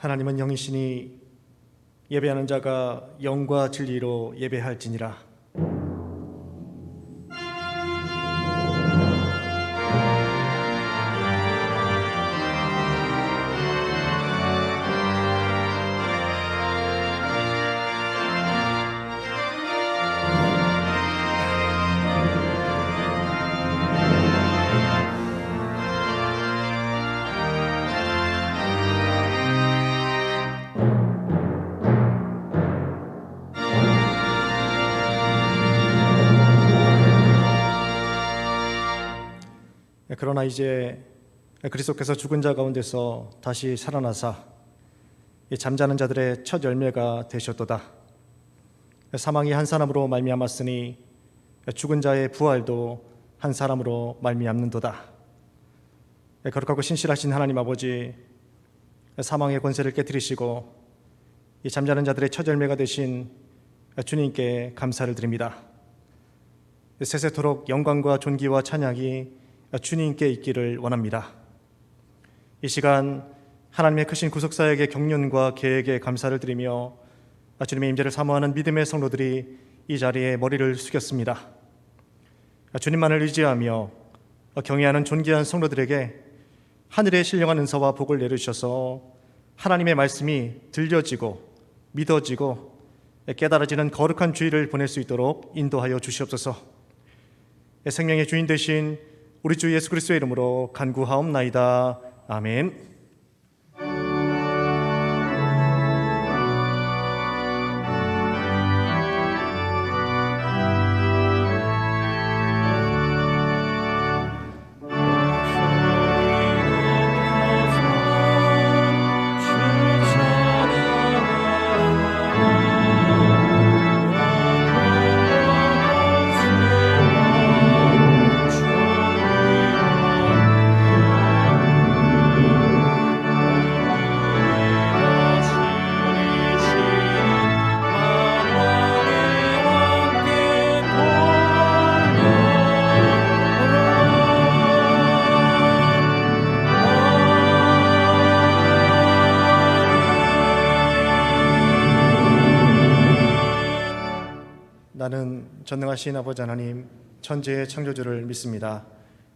하나님은 영이시니 예배하는 자가 영과 진리로 예배할지니라. 그러나 이제 그리스도께서 죽은 자 가운데서 다시 살아나사 잠자는 자들의 첫 열매가 되셨도다. 사망이 한 사람으로 말미암았으니 죽은 자의 부활도 한 사람으로 말미암는도다. 거룩하고 신실하신 하나님 아버지, 사망의 권세를 깨뜨리시고 이 잠자는 자들의 첫 열매가 되신 주님께 감사를 드립니다. 세세토록 영광과 존귀와 찬양이 주님께 있기를 원합니다. 이 시간 하나님의 크신 구속사역의 경륜과 계획에 감사를 드리며 주님의 임재를 사모하는 믿음의 성도들이 이 자리에 머리를 숙였습니다. 주님만을 의지하며 경외하는 존귀한 성도들에게 하늘의 신령한 은사와 복을 내려주셔서 하나님의 말씀이 들려지고 믿어지고 깨달아지는 거룩한 주의를 보낼 수 있도록 인도하여 주시옵소서. 생명의 주인 되신 우리 주 예수 그리스도의 이름으로 간구하옵나이다. 아멘. 나는 전능하신 아버지 하나님, 천지의 창조주를 믿습니다.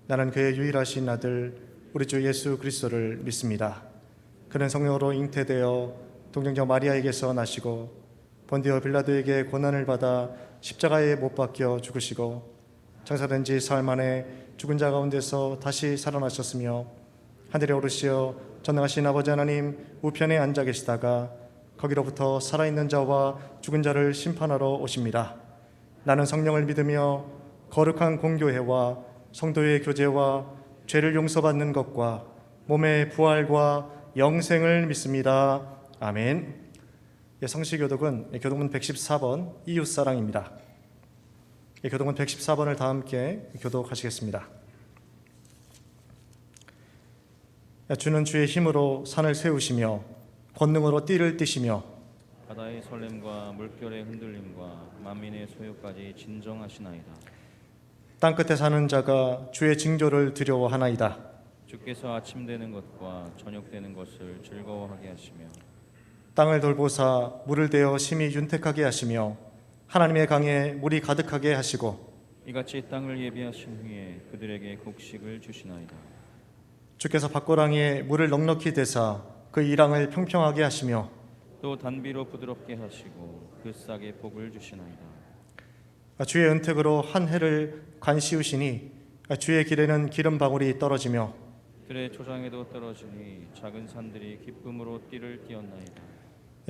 나는 그의 유일하신 아들 우리 주 예수 그리스도를 믿습니다. 그는 성령으로 잉태되어 동정녀 마리아에게서 나시고 본디오 빌라도에게 고난을 받아 십자가에 못 박혀 죽으시고 장사된 지 사흘 만에 죽은 자 가운데서 다시 살아나셨으며 하늘에 오르시어 전능하신 아버지 하나님 우편에 앉아 계시다가 거기로부터 살아있는 자와 죽은 자를 심판하러 오십니다. 나는 성령을 믿으며 거룩한 공교회와 성도의 교제와 죄를 용서받는 것과 몸의 부활과 영생을 믿습니다. 아멘. 성시교독은 교독문 114번 이웃사랑입니다. 교독문 114번을 다 함께 교독하시겠습니다. 주는 주의 힘으로 산을 세우시며 권능으로 띠를 띠시며 바다의 설렘과 물결의 흔들림과 만민의 소요까지 진정하시나이다. 땅끝에 사는 자가 주의 징조를 두려워하나이다. 주께서 아침 되는 것과 저녁 되는 것을 즐거워하게 하시며 땅을 돌보사 물을 대어 심히 윤택하게 하시며 하나님의 강에 물이 가득하게 하시고 이같이 땅을 예비하신 후에 그들에게 곡식을 주시나이다. 주께서 밭고랑이에 물을 넉넉히 대사 그 이랑을 평평하게 하시며 또 단비로 부드럽게 하시고 그 싹에 복을 주시나이다. 주의 은택으로 한 해를 관시우시니 주의 길에는 기름 방울이 떨어지며 들의 초장에도 떨어지니 작은 산들이 기쁨으로 띠를 띄었나이다.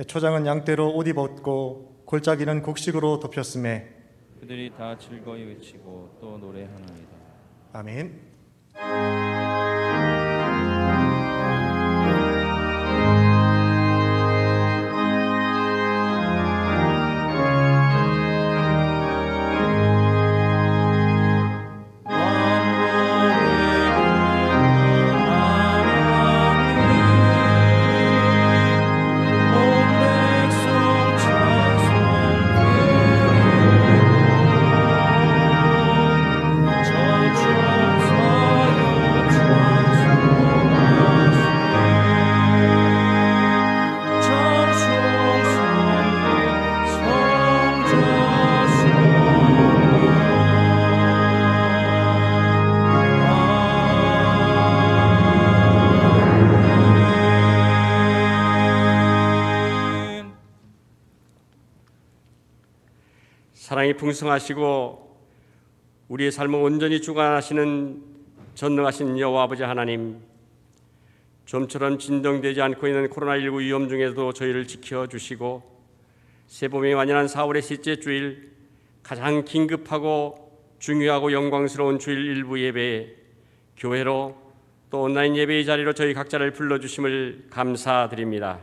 초장은 양떼로 옷 입었고 골짜기는 곡식으로 덮였음에 그들이 다 즐거이 외치고 또 노래하나이다. 아멘. 저 사랑이 풍성하시고 우리의 삶을 온전히 주관하시는 전능하신 여호와 아버지 하나님, 좀처럼 진정되지 않고 있는 코로나19 위험 중에도 저희를 지켜주시고 세봄이 완연한 4월의 셋째 주일, 가장 긴급하고 중요하고 영광스러운 주일 일부 예배에 교회로 또 온라인 예배의 자리로 저희 각자를 불러주심을 감사드립니다.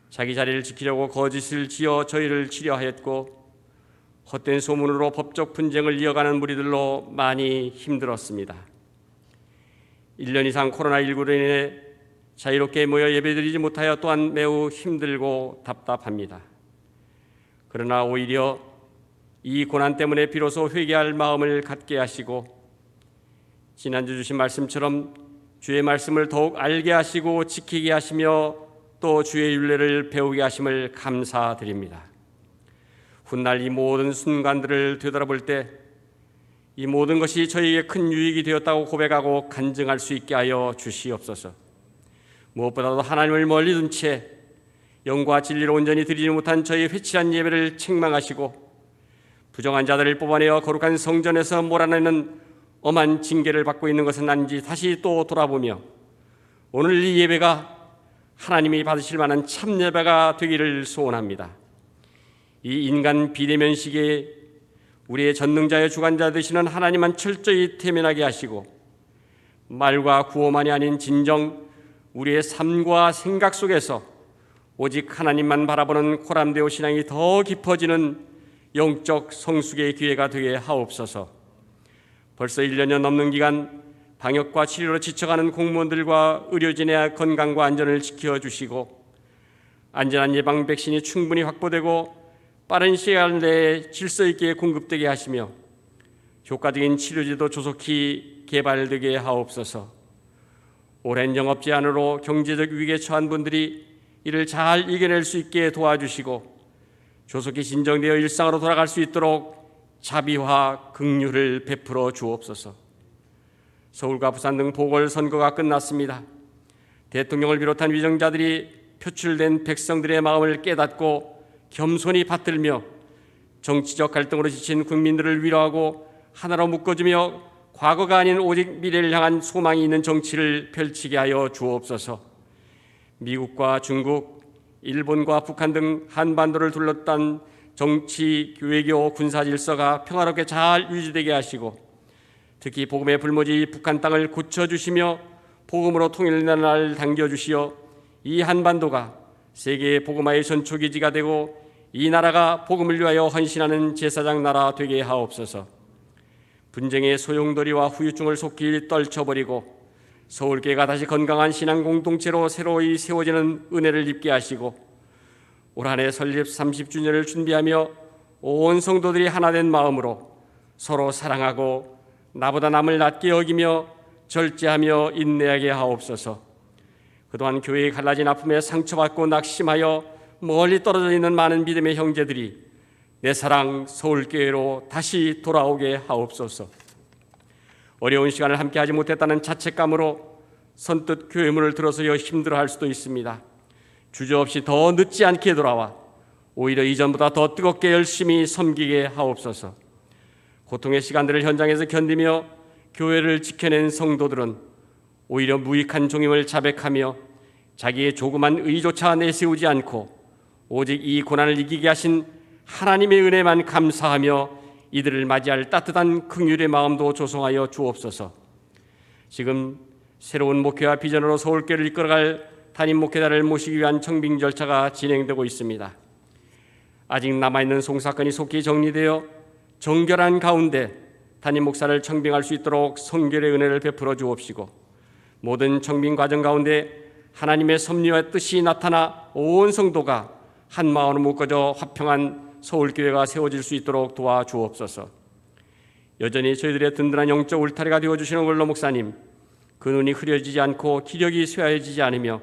자기 자리를 지키려고 거짓을 지어 저희를 치려하였고 헛된 소문으로 법적 분쟁을 이어가는 무리들로 많이 힘들었습니다. 1년 이상 코로나19로 인해 자유롭게 모여 예배드리지 못하여 또한 매우 힘들고 답답합니다. 그러나 오히려 이 고난 때문에 비로소 회개할 마음을 갖게 하시고 지난주 주신 말씀처럼 주의 말씀을 더욱 알게 하시고 지키게 하시며 또 주의 율례를 배우게 하심을 감사드립니다. 훗날 이 모든 순간들을 되돌아볼 때 이 모든 것이 저희에게 큰 유익이 되었다고 고백하고 간증할 수 있게 하여 주시옵소서. 무엇보다도 하나님을 멀리 둔 채 영과 진리로 온전히 드리지 못한 저희의 회칠한 예배를 책망하시고 부정한 자들을 뽑아내어 거룩한 성전에서 몰아내는 엄한 징계를 받고 있는 것은 아닌지 다시 또 돌아보며 오늘 이 예배가 하나님이 받으실 만한 참 예배가 되기를 소원합니다. 이 인간 비대면 시기에 우리의 전능자의 주관자 되시는 하나님만 철저히 태면하게 하시고 말과 구호만이 아닌 진정 우리의 삶과 생각 속에서 오직 하나님만 바라보는 코람데오 신앙이 더 깊어지는 영적 성숙의 기회가 되게 하옵소서. 벌써 1년여 넘는 기간 방역과 치료로 지쳐가는 공무원들과 의료진의 건강과 안전을 지켜주시고 안전한 예방 백신이 충분히 확보되고 빠른 시간 내에 질서 있게 공급되게 하시며 효과적인 치료제도 조속히 개발되게 하옵소서. 오랜 영업 제한으로 경제적 위기에 처한 분들이 이를 잘 이겨낼 수 있게 도와주시고 조속히 진정되어 일상으로 돌아갈 수 있도록 자비와 긍휼을 베풀어 주옵소서. 서울과 부산 등 보궐선거가 끝났습니다. 대통령을 비롯한 위정자들이 표출된 백성들의 마음을 깨닫고 겸손히 받들며 정치적 갈등으로 지친 국민들을 위로하고 하나로 묶어주며 과거가 아닌 오직 미래를 향한 소망이 있는 정치를 펼치게 하여 주옵소서. 미국과 중국, 일본과 북한 등 한반도를 둘러싼 정치, 외교, 군사 질서가 평화롭게 잘 유지되게 하시고 특히 복음의 불모지 북한 땅을 고쳐주시며 복음으로 통일되는 날을 당겨주시어 이 한반도가 세계의 복음화의 전초기지가 되고 이 나라가 복음을 위하여 헌신하는 제사장 나라 되게 하옵소서. 분쟁의 소용돌이와 후유증을 속히 떨쳐버리고 서울교회가 다시 건강한 신앙 공동체로 새로이 세워지는 은혜를 입게 하시고 올 한 해 설립 30주년을 준비하며 온 성도들이 하나된 마음으로 서로 사랑하고 나보다 남을 낮게 여기며 절제하며 인내하게 하옵소서. 그동안 교회의 갈라진 아픔에 상처받고 낙심하여 멀리 떨어져 있는 많은 믿음의 형제들이 내 사랑 서울교회로 다시 돌아오게 하옵소서. 어려운 시간을 함께하지 못했다는 자책감으로 선뜻 교회 문을 들어서야 힘들어할 수도 있습니다. 주저없이 더 늦지 않게 돌아와 오히려 이전보다 더 뜨겁게 열심히 섬기게 하옵소서. 고통의 시간들을 현장에서 견디며 교회를 지켜낸 성도들은 오히려 무익한 종임을 자백하며 자기의 조그만 의조차 내세우지 않고 오직 이 고난을 이기게 하신 하나님의 은혜만 감사하며 이들을 맞이할 따뜻한 긍휼의 마음도 조성하여 주옵소서. 지금 새로운 목회와 비전으로 서울교회를 이끌어갈 담임 목회자를 모시기 위한 청빙 절차가 진행되고 있습니다. 아직 남아있는 송사건이 속히 정리되어 정결한 가운데 담임 목사를 청빙할 수 있도록 성결의 은혜를 베풀어 주옵시고 모든 청빙 과정 가운데 하나님의 섭리와 뜻이 나타나 온 성도가 한 마음으로 묶어져 화평한 서울교회가 세워질 수 있도록 도와주옵소서. 여전히 저희들의 든든한 영적 울타리가 되어주시는 원로 목사님, 그 눈이 흐려지지 않고 기력이 쇠해지지 않으며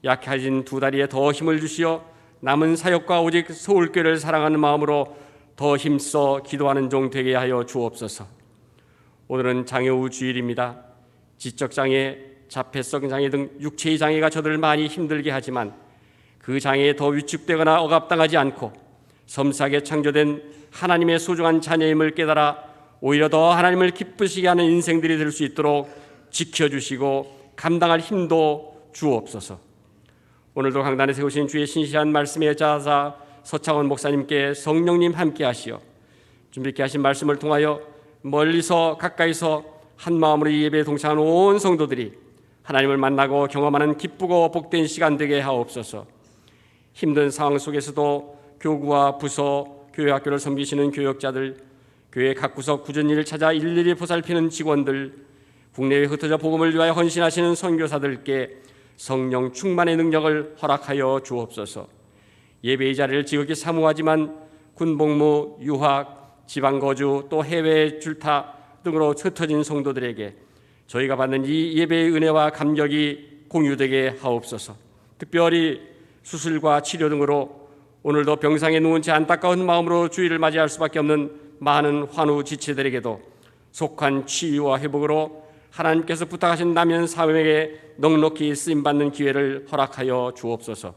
약해진 두 다리에 더 힘을 주시어 남은 사역과 오직 서울교회를 사랑하는 마음으로 더 힘써 기도하는 종 되게 하여 주옵소서. 오늘은 장애우 주일입니다. 지적장애, 자폐성 장애 등 육체의 장애가 저들을 많이 힘들게 하지만 그 장애에 더 위축되거나 억압당하지 않고 섬세하게 창조된 하나님의 소중한 자녀임을 깨달아 오히려 더 하나님을 기쁘시게 하는 인생들이 될 수 있도록 지켜주시고 감당할 힘도 주옵소서. 오늘도 강단에 세우신 주의 신실한 말씀에 자사 서창원 목사님께 성령님 함께 하시어 준비케 하신 말씀을 통하여 멀리서 가까이서 한 마음으로 이 예배에 동참한 온 성도들이 하나님을 만나고 경험하는 기쁘고 복된 시간 되게 하옵소서. 힘든 상황 속에서도 교구와 부서, 교회 학교를 섬기시는 교역자들, 교회 각 구석 굳은 일을 찾아 일일이 보살피는 직원들, 국내에 흩어져 복음을 위하여 헌신하시는 선교사들께 성령 충만의 능력을 허락하여 주옵소서. 예배의 자리를 지극히 사모하지만 군복무, 유학, 지방거주 또 해외 출타 등으로 흩어진 성도들에게 저희가 받는 이 예배의 은혜와 감격이 공유되게 하옵소서. 특별히 수술과 치료 등으로 오늘도 병상에 누운 채 안타까운 마음으로 주일을 맞이할 수밖에 없는 많은 환우 지체들에게도 속한 치유와 회복으로 하나님께서 부탁하신 남은 사명에게 넉넉히 쓰임받는 기회를 허락하여 주옵소서.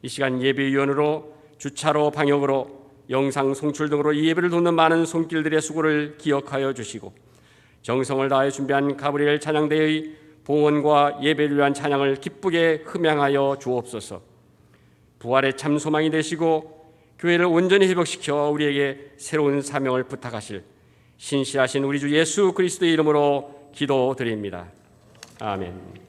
이 시간 예배위원으로 주차로 방역으로 영상 송출 등으로 이 예배를 돕는 많은 손길들의 수고를 기억하여 주시고 정성을 다해 준비한 가브리엘 찬양대의 봉헌과 예배를 위한 찬양을 기쁘게 흠양하여 주옵소서. 부활의 참 소망이 되시고 교회를 온전히 회복시켜 우리에게 새로운 사명을 부탁하실 신실하신 우리 주 예수 그리스도의 이름으로 기도드립니다. 아멘.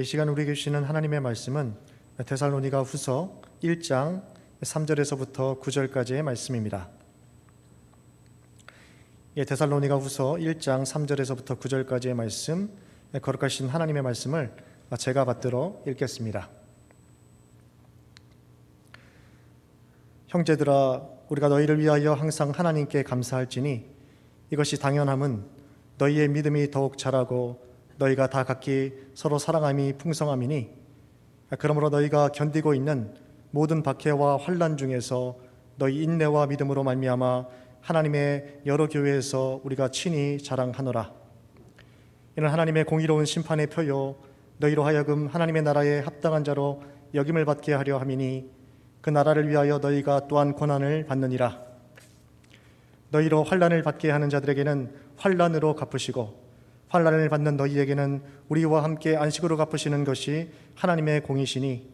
시간 우리에게 주시는 하나님의 말씀은 데살로니가 후서 1장 3절에서부터 9절까지의 말씀입니다. 데살로니가 후서 1장 3절에서부터 9절까지의 말씀, 거룩하신 하나님의 말씀을 제가 받들어 읽겠습니다. 형제들아, 우리가 너희를 위하여 항상 하나님께 감사할지니 이것이 당연함은 너희의 믿음이 더욱 자라고 너희가 다 각기 서로 사랑함이 풍성함이니, 그러므로 너희가 견디고 있는 모든 박해와 환난 중에서 너희 인내와 믿음으로 말미암아 하나님의 여러 교회에서 우리가 친히 자랑하노라. 이는 하나님의 공의로운 심판의 표요 너희로 하여금 하나님의 나라에 합당한 자로 여김을 받게 하려 함이니, 그 나라를 위하여 너희가 또한 고난을 받느니라. 너희로 환난을 받게 하는 자들에게는 환난으로 갚으시고 환난을 받는 너희에게는 우리와 함께 안식으로 갚으시는 것이 하나님의 공이시니,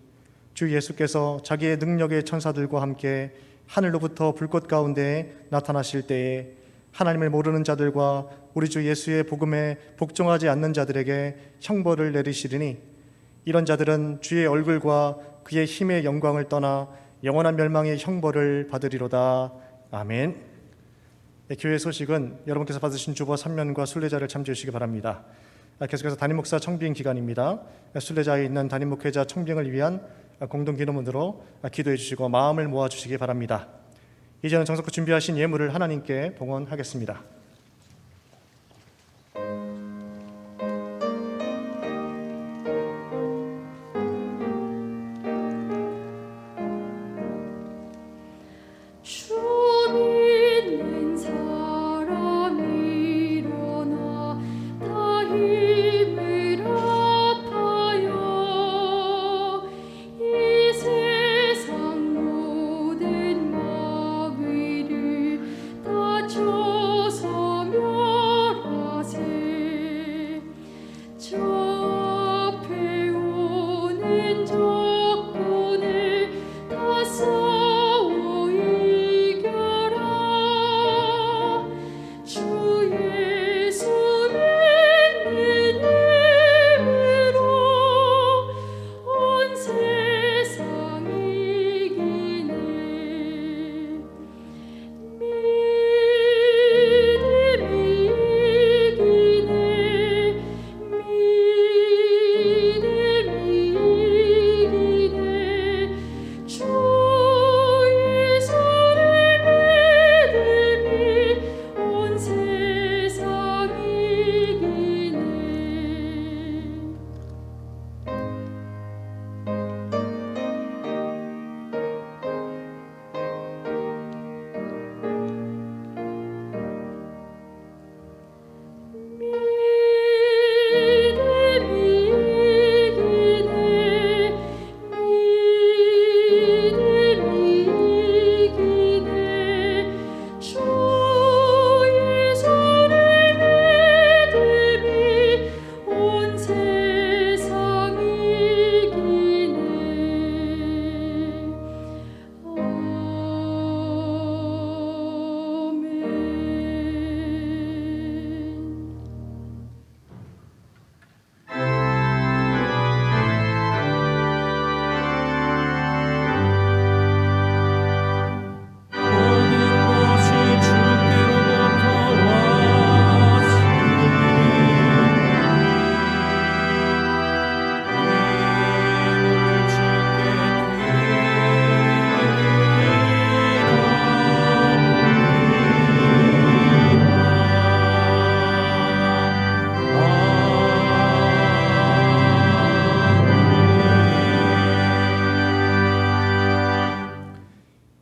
주 예수께서 자기의 능력의 천사들과 함께 하늘로부터 불꽃 가운데 나타나실 때에 하나님을 모르는 자들과 우리 주 예수의 복음에 복종하지 않는 자들에게 형벌을 내리시리니, 이런 자들은 주의 얼굴과 그의 힘의 영광을 떠나 영원한 멸망의 형벌을 받으리로다. 아멘. 교회 소식은 여러분께서 받으신 주보 3면과 순례자를 참조해 주시기 바랍니다. 계속해서 담임목사 청빙 기간입니다. 순례자에 있는 담임목회자 청빙을 위한 공동기도문으로 기도해 주시고 마음을 모아 주시기 바랍니다. 이제는 정성껏 준비하신 예물을 하나님께 봉헌하겠습니다.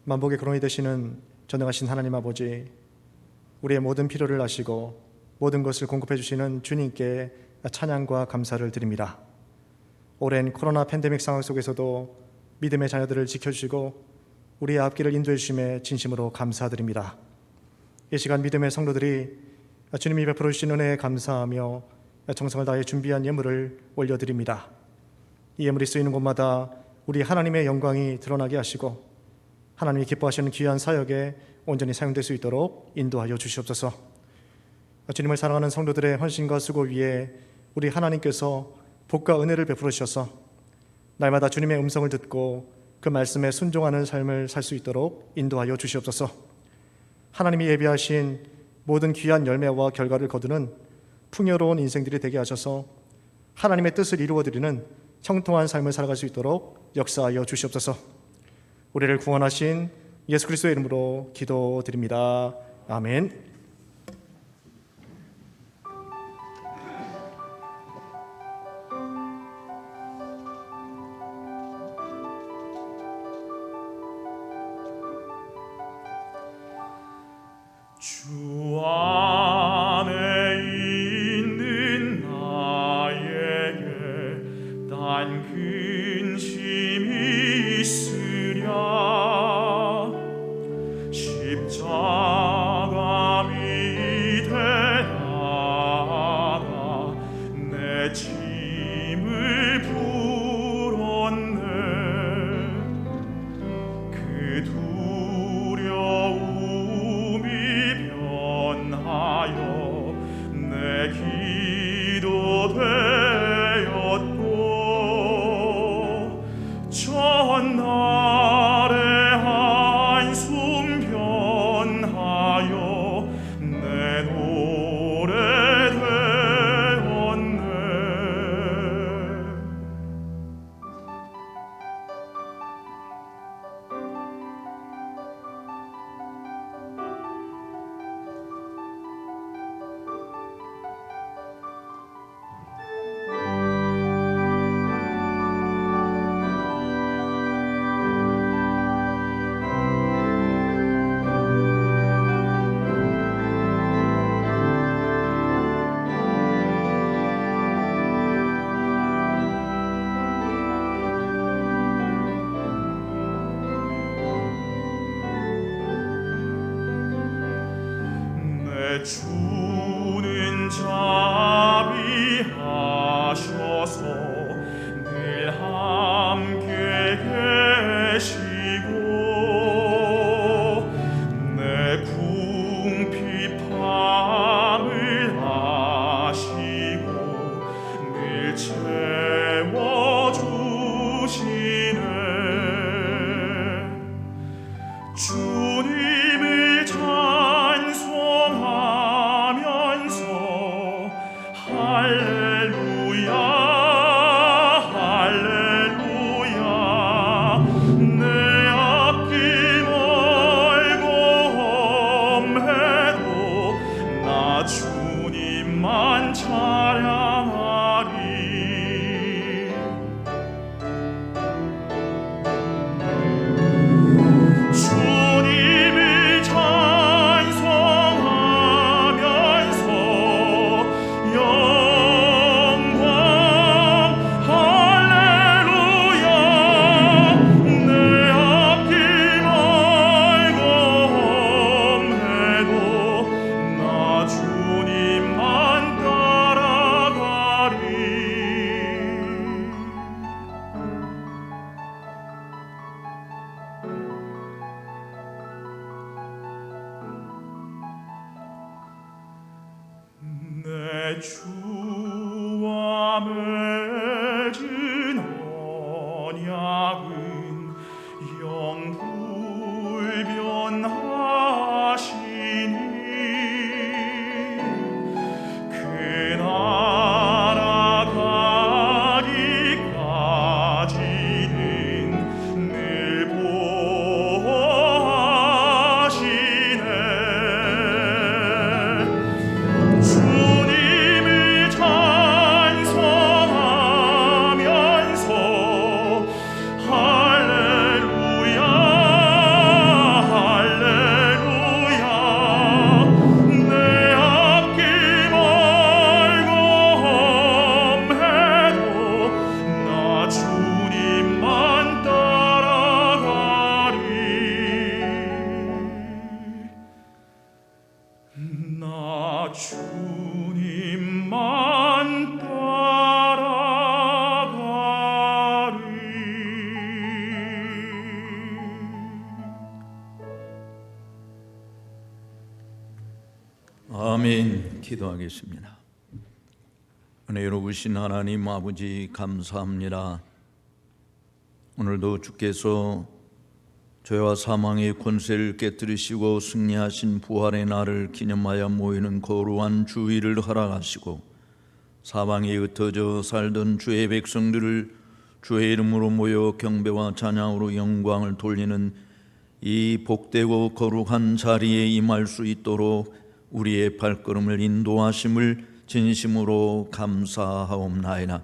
만복의 근원이 되시는 전능하신 하나님 아버지, 우리의 모든 필요를 아시고 모든 것을 공급해 주시는 주님께 찬양과 감사를 드립니다. 오랜 코로나 팬데믹 상황 속에서도 믿음의 자녀들을 지켜주시고 우리의 앞길을 인도해 주심에 진심으로 감사드립니다. 이 시간 믿음의 성도들이 주님이 베풀어 주신 은혜에 감사하며 정성을 다해 준비한 예물을 올려드립니다. 이 예물이 쓰이는 곳마다 우리 하나님의 영광이 드러나게 하시고 하나님이 기뻐하시는 귀한 사역에 온전히 사용될 수 있도록 인도하여 주시옵소서. 주님을 사랑하는 성도들의 헌신과 수고 위에 우리 하나님께서 복과 은혜를 베풀어 주셔서 날마다 주님의 음성을 듣고 그 말씀에 순종하는 삶을 살 수 있도록 인도하여 주시옵소서. 하나님이 예비하신 모든 귀한 열매와 결과를 거두는 풍요로운 인생들이 되게 하셔서 하나님의 뜻을 이루어드리는 형통한 삶을 살아갈 수 있도록 역사하여 주시옵소서. 우리를 구원하신 예수 그리스도의 이름으로 기도드립니다. 아멘. 주 안에 있는 나에게 단 근심이 있으랴. 십자가 밑에 나가 내 짐을 풀었네. 그 두려움이 변하여 내 기도 되었고, 전날의 한숨 변하여 내 노래 되었네. 내 주는 자비하셔서 늘 함께 계시고, 내 궁핍함을 아시고 늘 채워주시네. 주님을 찬송하면서 할렐루야 할렐루야. 내 앞길 멀고 험해도 나 주님만 찬양하리. 주님을 찬송하면서 영광 할렐루야. 내 앞길 멀고 험해도 나 주님만 따라가리. 내 주와 맺은 언약은 영불변하시니, 그 나라 가기까지는 늘 보호하시네. 주님을 찬송하면서 할렐루야 할렐루야. 내 앞길 멀고 험해도 나 주님만 따라가리. 나 주님만 따라가리. 아멘. 기도하겠습니다. 은혜로우신 하나님 아버지 감사합니다. 오늘도 주께서 죄와 사망의 권세를 깨뜨리시고 승리하신 부활의 날을 기념하여 모이는 거룩한 주일을 허락하시고 사방에 흩어져 살던 주의 백성들을 주의 이름으로 모여 경배와 찬양으로 영광을 돌리는 이 복되고 거룩한 자리에 임할 수 있도록 우리의 발걸음을 인도하심을 진심으로 감사하옵나이다.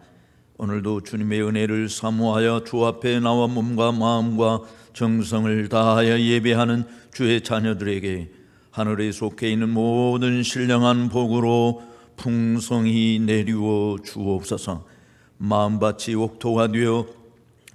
오늘도 주님의 은혜를 사모하여 주 앞에 나와 몸과 마음과 정성을 다하여 예배하는 주의 자녀들에게 하늘에 속해 있는 모든 신령한 복으로 풍성히 내리워 주옵소서. 마음밭이 옥토가 되어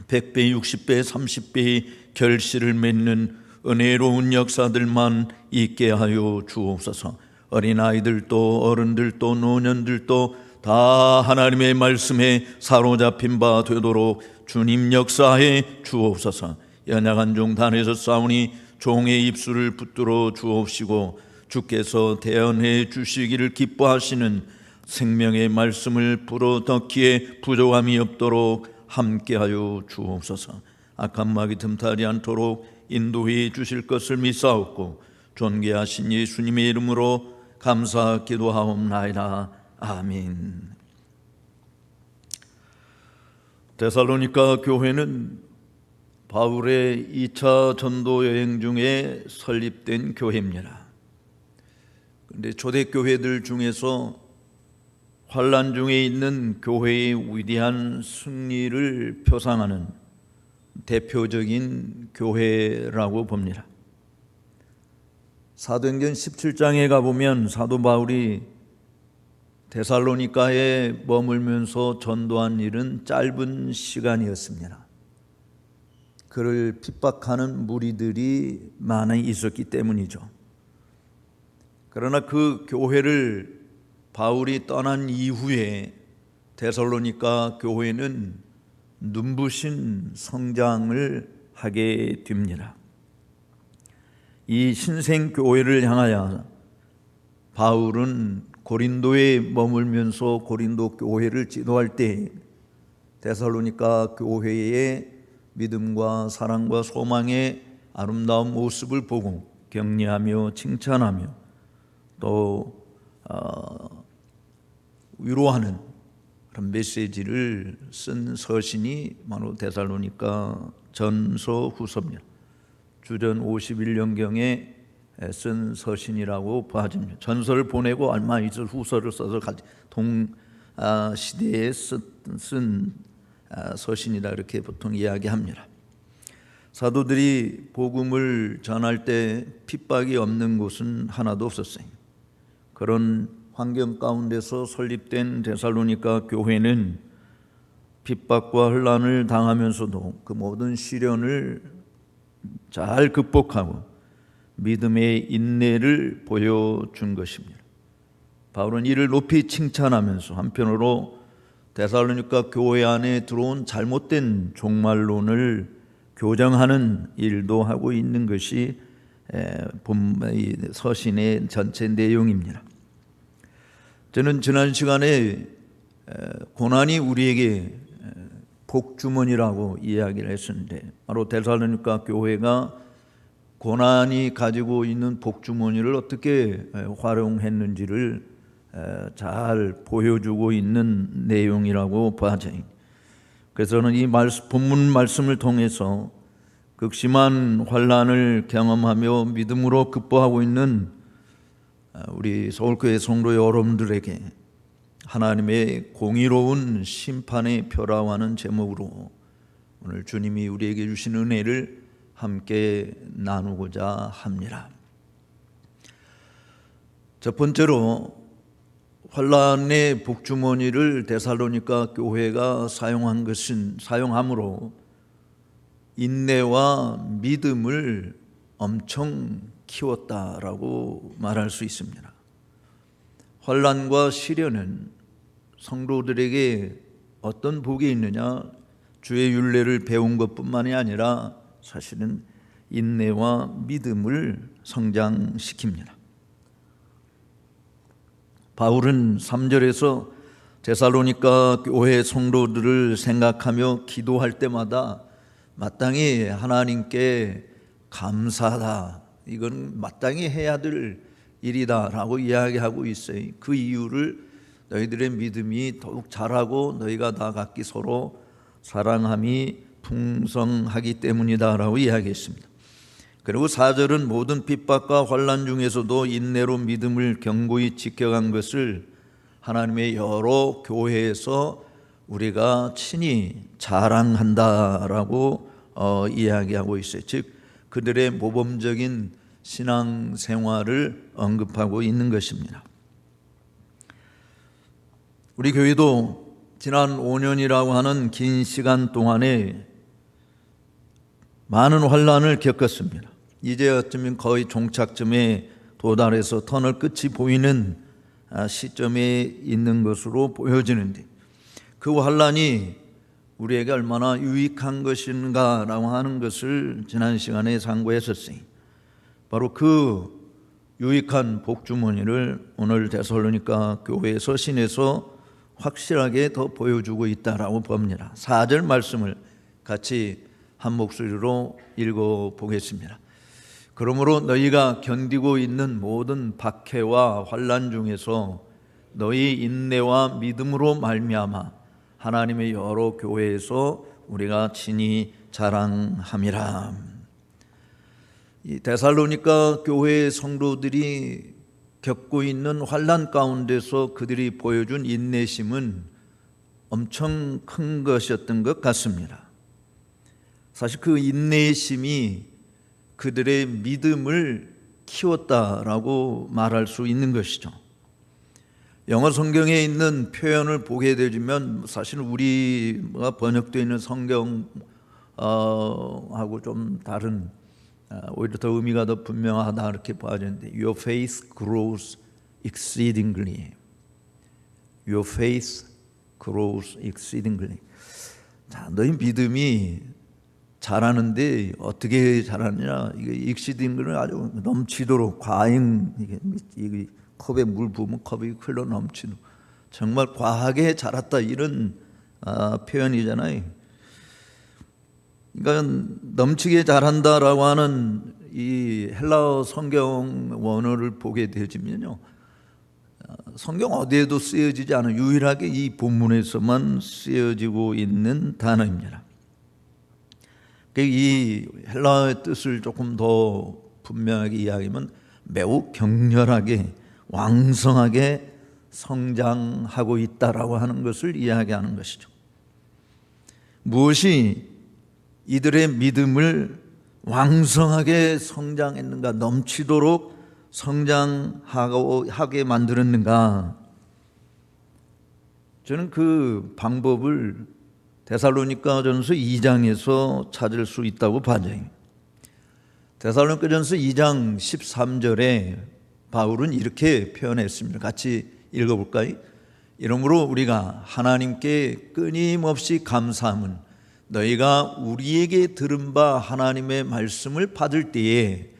100배, 60배, 30배의 결실을 맺는 은혜로운 역사들만 있게 하여 주옵소서. 어린아이들도 어른들도 노년들도 다 하나님의 말씀에 사로잡힌 바 되도록 주님 역사해 주옵소서. 연약한 종 단에서 싸우니 종의 입술을 붙들어 주옵시고 주께서 대언해 주시기를 기뻐하시는 생명의 말씀을 불어넣기에 부족함이 없도록 함께하여 주옵소서. 악한 마귀 틈타지 않도록 인도해 주실 것을 믿사옵고 존귀하신 예수님의 이름으로 감사 기도하옵나이다. 아멘. 데살로니가 교회는 바울의 2차 전도 여행 중에 설립된 교회입니다. 그런데 초대교회들 중에서 환란 중에 있는 교회의 위대한 승리를 표상하는 대표적인 교회라고 봅니다. 사도행전 17장에 가보면 사도 바울이 데살로니가에 머물면서 전도한 일은 짧은 시간이었습니다. 그를 핍박하는 무리들이 많이 있었기 때문이죠. 그러나 그 교회를 바울이 떠난 이후에 데살로니가 교회는 눈부신 성장을 하게 됩니다. 이 신생교회를 향하여 바울은 고린도에 머물면서 고린도 교회를 지도할 때 데살로니가 교회의 믿음과 사랑과 소망의 아름다운 모습을 보고 격려하며 칭찬하며 또 위로하는 그런 메시지를 쓴 서신이 바로 데살로니가 전서 후서입니다. 주전 51년경에 쓴 서신이라고 봐집니다. 전서를 보내고 얼마 있을 후서를 써서 동시대에 쓴 서신이다 이렇게 보통 이야기합니다. 사도들이 복음을 전할 때 핍박이 없는 곳은 하나도 없었어요. 그런 환경 가운데서 설립된 데살로니가 교회는 핍박과 혼란을 당하면서도 그 모든 시련을 잘 극복하고 믿음의 인내를 보여준 것입니다. 바울은 이를 높이 칭찬하면서 한편으로 데살로니가 교회 안에 들어온 잘못된 종말론을 교정하는 일도 하고 있는 것이 이 서신의 전체 내용입니다. 저는 지난 시간에 고난이 우리에게 복주머니라고 이야기를 했었는데 바로 데살로니가 교회가 고난이 가지고 있는 복주머니를 어떻게 활용했는지를 잘 보여주고 있는 내용이라고 봐져요. 그래서 저는 이 본문 말씀을 통해서 극심한 환난을 경험하며 믿음으로 극복하고 있는 우리 서울교회 성도 여러분들에게 하나님의 공의로운 심판의 표라하는 제목으로 오늘 주님이 우리에게 주신 은혜를 함께 나누고자 합니다. 첫 번째로 환난의 복주머니를 데살로니가 교회가 사용함으로 인내와 믿음을 엄청 키웠다라고 말할 수 있습니다. 환난과 시련은 성도들에게 어떤 복이 있느냐, 주의 율례를 배운 것뿐만이 아니라 사실은 인내와 믿음을 성장시킵니다. 바울은 3절에서 데살로니가 교회 성도들을 생각하며 기도할 때마다 마땅히 하나님께 감사하다, 이건 마땅히 해야 될 일이다라고 이야기하고 있어요. 그 이유를 너희들의 믿음이 더욱 자라고 너희가 다 각기 서로 사랑함이 풍성하기 때문이다라고 이야기했습니다. 그리고 4절은 모든 핍박과 환난 중에서도 인내로 믿음을 견고히 지켜간 것을 하나님의 여러 교회에서 우리가 친히 자랑한다라고 이야기하고 있어요. 즉 그들의 모범적인 신앙 생활을 언급하고 있는 것입니다. 우리 교회도 지난 5년이라고 하는 긴 시간 동안에 많은 환난을 겪었습니다. 이제 어쩌면 거의 종착점에 도달해서 터널 끝이 보이는 시점에 있는 것으로 보여지는데, 그 환난이 우리에게 얼마나 유익한 것인가라고 하는 것을 지난 시간에 상고했었어요. 바로 그 유익한 복주머니를 오늘 데살로니가 교회 서신에서 확실하게 더 보여주고 있다라고 봅니다. 4절 말씀을 같이 한 목소리로 읽어보겠습니다. 그러므로 너희가 견디고 있는 모든 박해와 환난 중에서 너희 인내와 믿음으로 말미암아 하나님의 여러 교회에서 우리가 친히 자랑함이라. 이 데살로니가 교회의 성도들이 겪고 있는 환난 가운데서 그들이 보여준 인내심은 엄청 큰 것이었던 것 같습니다. 사실 그 인내심이 그들의 믿음을 키웠다라고 말할 수 있는 것이죠. 영어 성경에 있는 표현을 보게 되면 사실 우리가 번역되어 있는 성경하고 좀 다른, 오히려 더 의미가 더 분명하다 이렇게 봐야되는데, Your faith grows exceedingly. Your faith grows exceedingly. 자, 너희 믿음이 자라는데 어떻게 자라느냐? 이게 exceedingly는 아주 넘치도록, 과잉, 이게 컵에 물 부으면 컵이 흘러 넘치는, 정말 과하게 자랐다, 이런 표현이잖아요. 그러니까 넘치게 자란다라고 하는 이 헬라어 성경 원어를 보게 되면요, 성경 어디에도 쓰여지지 않은, 유일하게 이 본문에서만 쓰여지고 있는 단어입니다. 이 헬라어의 뜻을 조금 더 분명하게 이야기하면 매우 격렬하게 왕성하게 성장하고 있다라고 하는 것을 이야기하는 것이죠. 무엇이 이들의 믿음을 왕성하게 성장했는가, 넘치도록 성장하게 만들었는가? 저는 그 방법을 데살로니가전서 2장에서 찾을 수 있다고 봐요. 데살로니가전서 2장 13절에 바울은 이렇게 표현했습니다. 같이 읽어볼까요? 이러므로 우리가 하나님께 끊임없이 감사함은 너희가 우리에게 들은 바 하나님의 말씀을 받을 때에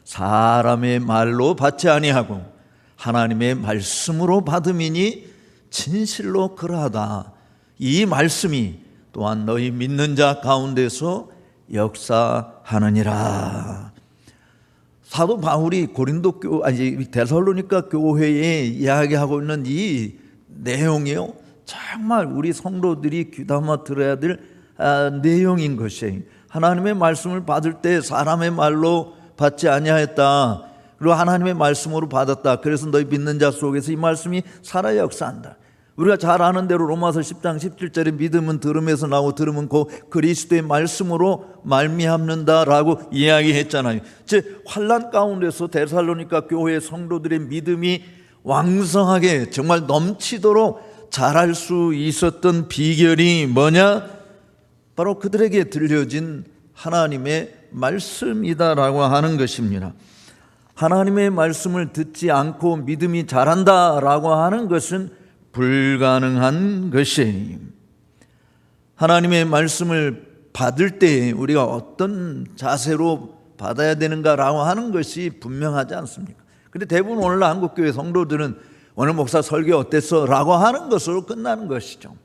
사람의 말로 받지 아니하고 하나님의 말씀으로 받음이니 진실로 그러하다. 이 말씀이 또한 너희 믿는 자 가운데서 역사하느니라. 사도 바울이 데살로니가 교회에 이야기하고 있는 이 내용이요, 정말 우리 성도들이 귀담아 들어야 될 내용인 것이에요. 하나님의 말씀을 받을 때 사람의 말로 받지 아니하였다. 그리고 하나님의 말씀으로 받았다. 그래서 너희 믿는 자 속에서 이 말씀이 살아 역사한다. 우리가 잘 아는 대로 로마서 10장 17절에 믿음은 들음에서 나오고 들음은 곧 그리스도의 말씀으로 말미암는다라고 이야기했잖아요. 즉 환난 가운데서 데살로니가 교회의 성도들의 믿음이 왕성하게 정말 넘치도록 자랄 수 있었던 비결이 뭐냐? 바로 그들에게 들려진 하나님의 말씀이다라고 하는 것입니다. 하나님의 말씀을 듣지 않고 믿음이 자란다라고 하는 것은 불가능한 것이에요. 하나님의 말씀을 받을 때 우리가 어떤 자세로 받아야 되는가라고 하는 것이 분명하지 않습니까? 근데 대부분 오늘 한국교회 성도들은 오늘 목사 설교 어땠어? 라고 하는 것으로 끝나는 것이죠.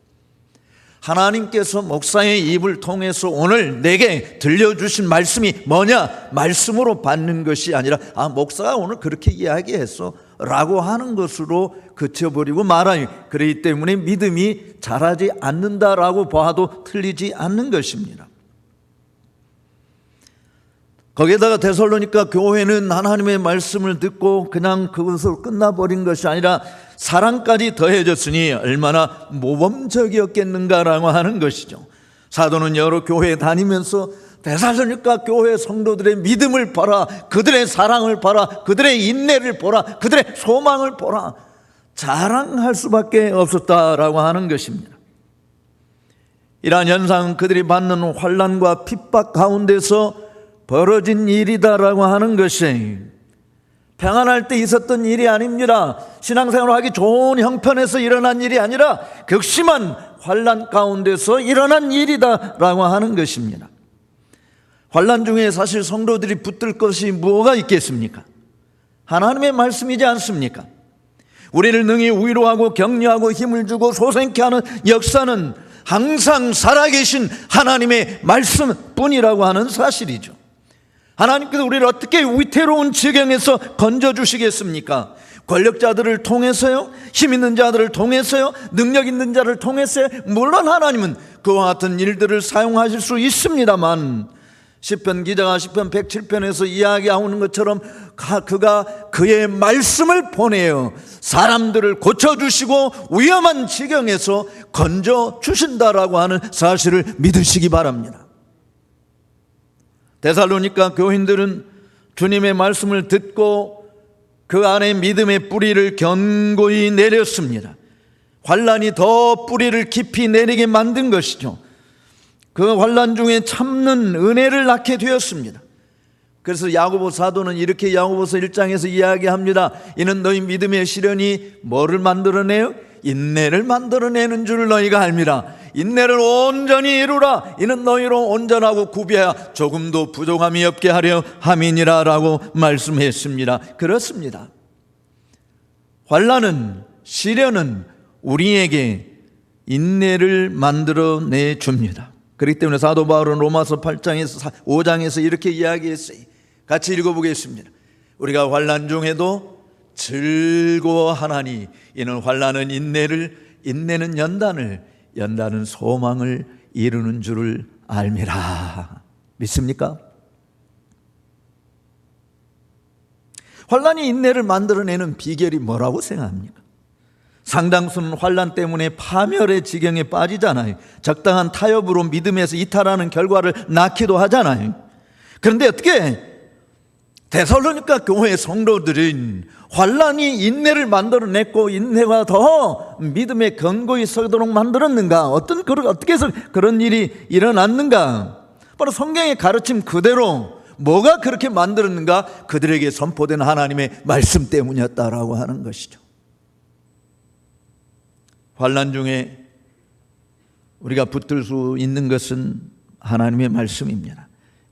하나님께서 목사의 입을 통해서 오늘 내게 들려주신 말씀이 뭐냐? 말씀으로 받는 것이 아니라 목사가 오늘 그렇게 이야기했어 라고 하는 것으로 그쳐버리고 말아요. 그렇기 때문에 믿음이 자라지 않는다라고 봐도 틀리지 않는 것입니다. 거기에다가 데살로니가 교회는 하나님의 말씀을 듣고 그냥 그것으로 끝나버린 것이 아니라 사랑까지 더해졌으니 얼마나 모범적이었겠는가라고 하는 것이죠. 사도는 여러 교회에 다니면서 데살로니가 교회 성도들의 믿음을 봐라, 그들의 사랑을 봐라, 그들의 인내를 보라, 그들의 소망을 보라, 자랑할 수밖에 없었다라고 하는 것입니다. 이러한 현상은 그들이 받는 환난과 핍박 가운데서 벌어진 일이다라고 하는 것이 평안할 때 있었던 일이 아닙니다. 신앙생활을 하기 좋은 형편에서 일어난 일이 아니라 극심한 환난 가운데서 일어난 일이다라고 하는 것입니다. 환난 중에 사실 성도들이 붙들 것이 뭐가 있겠습니까? 하나님의 말씀이지 않습니까? 우리를 능히 위로하고 격려하고 힘을 주고 소생케 하는 역사는 항상 살아계신 하나님의 말씀뿐이라고 하는 사실이죠. 하나님께서 우리를 어떻게 위태로운 지경에서 건져주시겠습니까? 권력자들을 통해서요? 힘 있는 자들을 통해서요? 능력 있는 자를 통해서요? 물론 하나님은 그와 같은 일들을 사용하실 수 있습니다만 시편 기자가 시편 107편에서 이야기하는 것처럼 그가 그의 말씀을 보내어 사람들을 고쳐주시고 위험한 지경에서 건져주신다라고 하는 사실을 믿으시기 바랍니다. 데살로니가 교인들은 주님의 말씀을 듣고 그 안에 믿음의 뿌리를 견고히 내렸습니다. 환난이 더 뿌리를 깊이 내리게 만든 것이죠. 그 환난 중에 참는 은혜를 낳게 되었습니다. 그래서 야고보 사도는 이렇게 야고보서 1장에서 이야기합니다. 이는 너희 믿음의 시련이 뭐를 만들어내요? 인내를 만들어내는 줄 너희가 알미라. 인내를 온전히 이루라. 이는 너희로 온전하고 구비하여 조금도 부족함이 없게 하려 함이니라 라고 말씀했습니다. 그렇습니다. 환난은, 시련은 우리에게 인내를 만들어내 줍니다. 그렇기 때문에 사도 바울은 로마서 8장에서 5장에서 이렇게 이야기했어요. 같이 읽어보겠습니다. 우리가 환난 중에도 즐거워하나니 이는 환난은 인내를, 인내는 연단을, 연단은 소망을 이루는 줄을 알미라. 믿습니까? 환난이 인내를 만들어내는 비결이 뭐라고 생각합니까? 상당수는 환난 때문에 파멸의 지경에 빠지잖아요. 적당한 타협으로 믿음에서 이탈하는 결과를 낳기도 하잖아요. 그런데 어떻게 데살로니가 교회 성도들은 환난이 인내를 만들어냈고 인내가 더 믿음의 견고히 서도록 만들었는가? 어떻게 해서 그런 일이 일어났는가? 바로 성경의 가르침 그대로 뭐가 그렇게 만들었는가? 그들에게 선포된 하나님의 말씀 때문이었다라고 하는 것이죠. 환난 중에 우리가 붙들 수 있는 것은 하나님의 말씀입니다.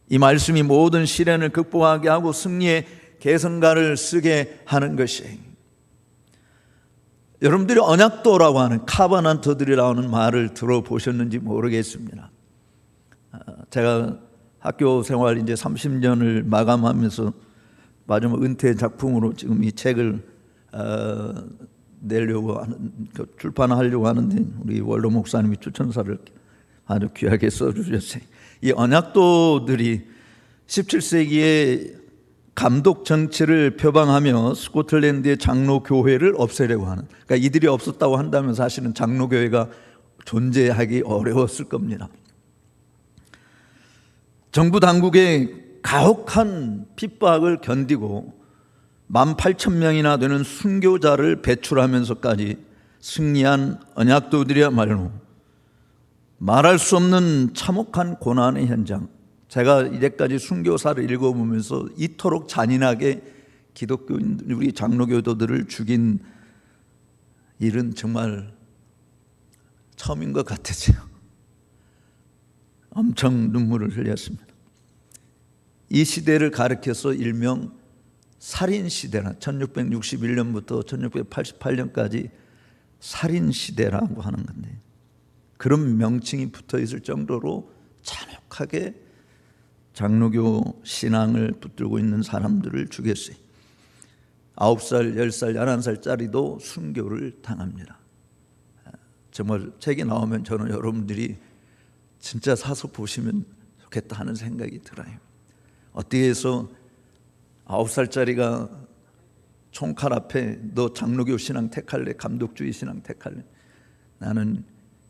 이 말씀이 모든 시련을 극복하게 하고 승리의 개성가를 쓰게 하는 것이에요. 여러분들이 언약도라고 하는 카바난트들이라고 하는 말을 들어보셨는지 모르겠습니다. 제가 학교 생활 이제 30년을 마감하면서 마지막 은퇴 작품으로 지금 이 책을 내려고 하는, 출판하려고 하는데 우리 원로 목사님이 추천사를 아주 귀하게 써주셨어요. 이 언약도들이 17세기에 감독 정치를 표방하며 스코틀랜드의 장로교회를 없애려고 하는, 그러니까 이들이 없었다고 한다면 사실은 장로교회가 존재하기 어려웠을 겁니다. 정부 당국의 가혹한 핍박을 견디고 18,000명이나 되는 순교자를 배출하면서까지 승리한 언약도들이야말로 말할 수 없는 참혹한 고난의 현장. 제가 이제까지 순교사를 읽어보면서 이토록 잔인하게 기독교인 우리 장로교도들을 죽인 일은 정말 처음인 것 같았어요. 엄청 눈물을 흘렸습니다. 이 시대를 가리켜서 일명 살인 시대라 1661년부터 1688년까지 살인 시대라고 하는 건데 그런 명칭이 붙어 있을 정도로 잔혹하게 장로교 신앙을 붙들고 있는 사람들을 죽였어요. 9살, 10살, 11살짜리도 순교를 당합니다. 정말 책이 나오면 저는 여러분들이 진짜 사서 보시면 좋겠다 하는 생각이 들어요. 어떻게 해서 9살짜리가 총칼 앞에 너 장로교 신앙 택할래? 감독주의 신앙 택할래? 나는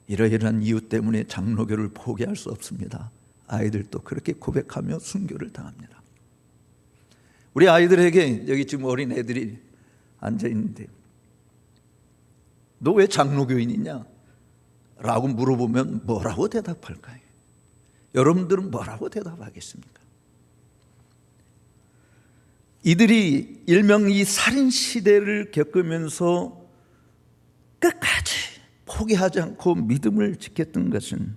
이러이러한 이유 때문에 장로교를 포기할 수 없습니다. 아이들도 그렇게 고백하며 순교를 당합니다. 우리 아이들에게 여기 지금 어린 애들이 앉아 있는데 너 왜 장로교인이냐? 라고 물어보면 뭐라고 대답할까요? 여러분들은 뭐라고 대답하겠습니까? 이들이 일명 이 살인 시대를 겪으면서 끝까지 포기하지 않고 믿음을 지켰던 것은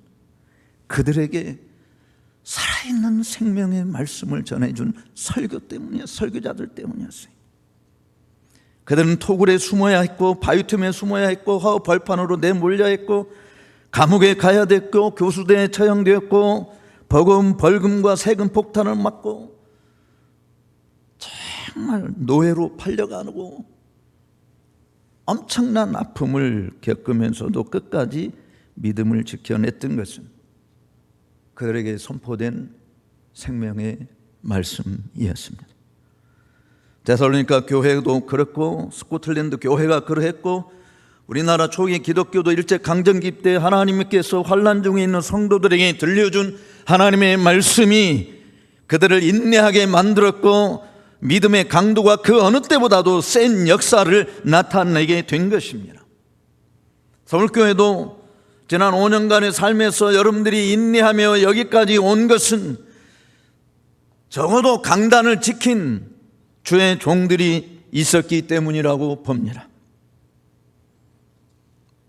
그들에게 살아있는 생명의 말씀을 전해준 설교 때문이었어요. 설교자들 때문이었어요. 그들은 토굴에 숨어야 했고 바위 틈에 숨어야 했고 화업 벌판으로 내몰려야 했고 감옥에 가야 됐고 교수대에 처형되었고 버거운 벌금과 세금 폭탄을 맞고 정말 노예로 팔려가고 엄청난 아픔을 겪으면서도 끝까지 믿음을 지켜냈던 것은 그들에게 선포된 생명의 말씀이었습니다. 데살로니가 교회도 그렇고 스코틀랜드 교회가 그러했고 우리나라 초기 기독교도 일제강점기 때 하나님께서 환난 중에 있는 성도들에게 들려준 하나님의 말씀이 그들을 인내하게 만들었고 믿음의 강도가 그 어느 때보다도 센 역사를 나타내게 된 것입니다. 서울교회도 지난 5년간의 삶에서 여러분들이 인내하며 여기까지 온 것은 적어도 강단을 지킨 주의 종들이 있었기 때문이라고 봅니다.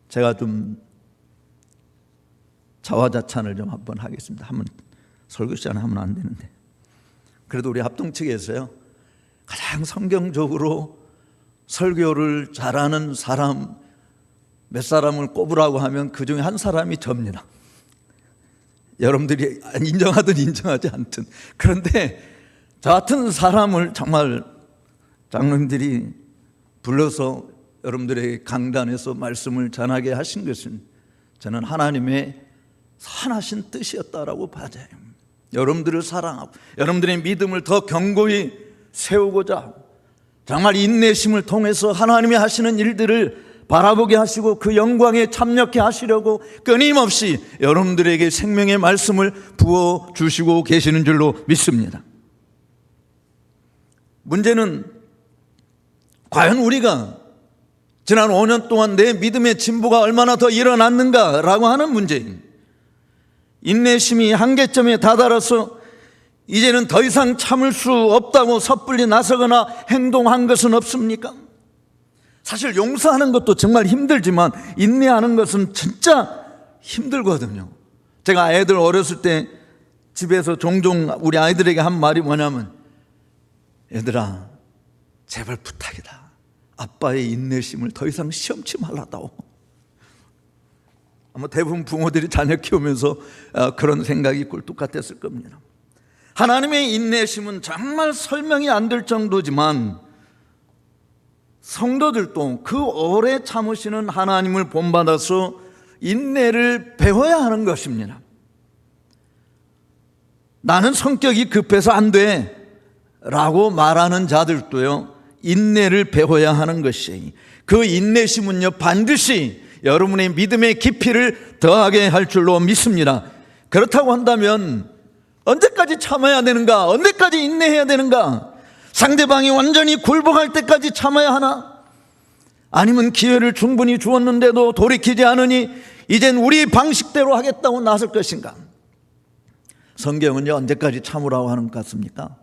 제가 좀 자화자찬을 좀 한번 하겠습니다. 한번 설교 시간에 하면 안 되는데 그래도 우리 합동 측에서요 가장 성경적으로 설교를 잘하는 사람 몇 사람을 꼽으라고 하면 그 중에 한 사람이 접니다. 여러분들이 인정하든 인정하지 않든. 그런데 저 같은 사람을 정말 장로님들이 불러서 여러분들의 강단에서 말씀을 전하게 하신 것은 저는 하나님의 선하신 뜻이었다라고 봐요. 여러분들을 사랑하고 여러분들의 믿음을 더 견고히 세우고자 정말 인내심을 통해서 하나님이 하시는 일들을 바라보게 하시고 그 영광에 참여케 하시려고 끊임없이 여러분들에게 생명의 말씀을 부어주시고 계시는 줄로 믿습니다. 문제는 과연 우리가 지난 5년 동안 내 믿음의 진보가 얼마나 더 일어났는가라고 하는 문제입니다. 인내심이 한계점에 다다라서 이제는 더 이상 참을 수 없다고 섣불리 나서거나 행동한 것은 없습니까? 사실 용서하는 것도 정말 힘들지만 인내하는 것은 진짜 힘들거든요. 제가 애들 어렸을 때 집에서 종종 우리 아이들에게 한 말이 뭐냐면 얘들아 제발 부탁이다. 아빠의 인내심을 더 이상 시험치 말라다오. 아마 대부분 부모들이 자녀 키우면서 그런 생각이 꿀뚝 같았을 겁니다. 하나님의 인내심은 정말 설명이 안 될 정도지만 성도들도 그 오래 참으시는 하나님을 본받아서 인내를 배워야 하는 것입니다. 나는 성격이 급해서 안 돼 라고 말하는 자들도요 인내를 배워야 하는 것이에요. 그 인내심은요 반드시 여러분의 믿음의 깊이를 더하게 할 줄로 믿습니다. 그렇다고 한다면 언제까지 참아야 되는가? 언제까지 인내해야 되는가? 상대방이 완전히 굴복할 때까지 참아야 하나? 아니면 기회를 충분히 주었는데도 돌이키지 않으니 이젠 우리 방식대로 하겠다고 나설 것인가? 성경은요 언제까지 참으라고 하는 것 같습니까?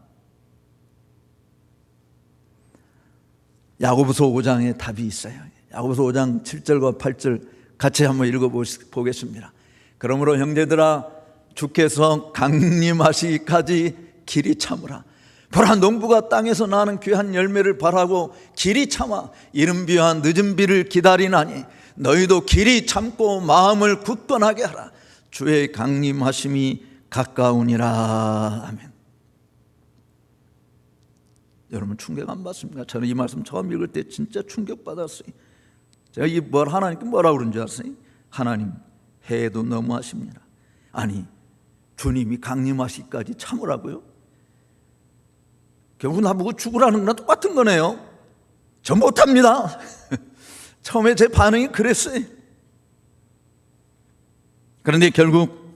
야고보서 5장에 답이 있어요. 야고보서 5장 7절과 8절 같이 한번 읽어보겠습니다. 그러므로 형제들아 주께서 강림하시기까지 길이 참으라. 보라, 농부가 땅에서 나는 귀한 열매를 바라고 길이 참아 이른 비와 늦은 비를 기다리나니 너희도 길이 참고 마음을 굳건하게 하라. 주의 강림하심이 가까우니라. 아멘. 여러분, 충격 안 받습니까? 저는 이 말씀 처음 읽을 때 진짜 충격받았어요. 제가 이 뭘 하나님께 뭐라고 그런 줄 아세요? 하나님, 해도 너무하십니다. 아니, 주님이 강림하시기까지 참으라고요? 결국 나보고 죽으라는 거랑 똑같은 거네요. 저 못합니다. 처음에 제 반응이 그랬어요. 그런데 결국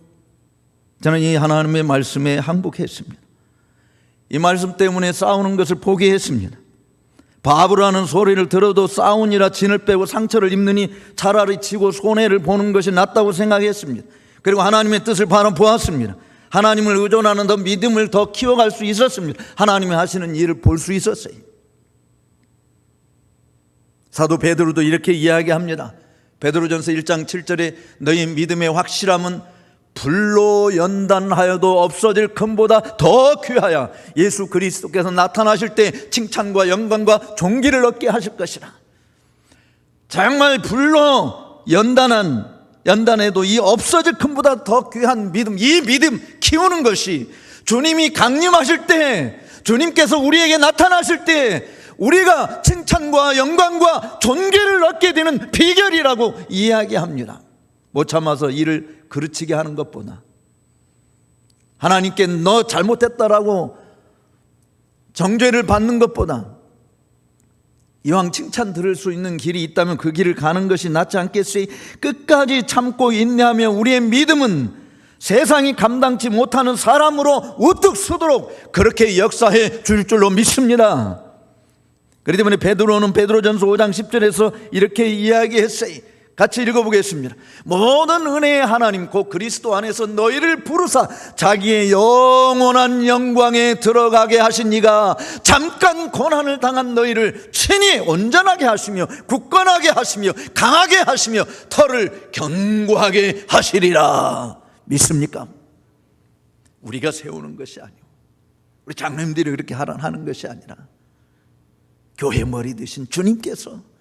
저는 이 하나님의 말씀에 항복했습니다. 이 말씀 때문에 싸우는 것을 포기했습니다. 바보라는 소리를 들어도 싸우니라 진을 빼고 상처를 입느니 차라리 지고 손해를 보는 것이 낫다고 생각했습니다. 그리고 하나님의 뜻을 바라보았습니다. 하나님을 의존하는 더 믿음을 더 키워갈 수 있었습니다. 하나님이 하시는 일을 볼 수 있었어요. 사도 베드로도 이렇게 이야기합니다. 베드로전서 1장 7절에 너희 믿음의 확실함은 불로 연단하여도 없어질 금보다 더 귀하여 예수 그리스도께서 나타나실 때 칭찬과 영광과 존귀를 얻게 하실 것이라. 정말 불로 연단해도 이 없어질 금보다 더 귀한 믿음, 이 믿음 키우는 것이 주님이 강림하실 때, 주님께서 우리에게 나타나실 때 우리가 칭찬과 영광과 존귀를 얻게 되는 비결이라고 이야기합니다. 못 참아서 일을 그르치게 하는 것보다, 하나님께 너 잘못했다라고 정죄를 받는 것보다 이왕 칭찬 들을 수 있는 길이 있다면 그 길을 가는 것이 낫지 않겠어요? 끝까지 참고 인내하며 우리의 믿음은 세상이 감당치 못하는 사람으로 우뚝 서도록 그렇게 역사해 줄 줄로 믿습니다. 그렇기 때문에 베드로는 베드로전서 5장 10절에서 이렇게 이야기했어요. 같이 읽어보겠습니다. 모든 은혜의 하나님 곧 그리스도 안에서 너희를 부르사 자기의 영원한 영광에 들어가게 하신 이가 잠깐 고난을 당한 너희를 친히 온전하게 하시며 굳건하게 하시며 강하게 하시며 터를 견고하게 하시리라. 믿습니까? 우리가 세우는 것이 아니고 우리 장로님들이 그렇게 하라는 것이 아니라 교회 머리 되신 주님께서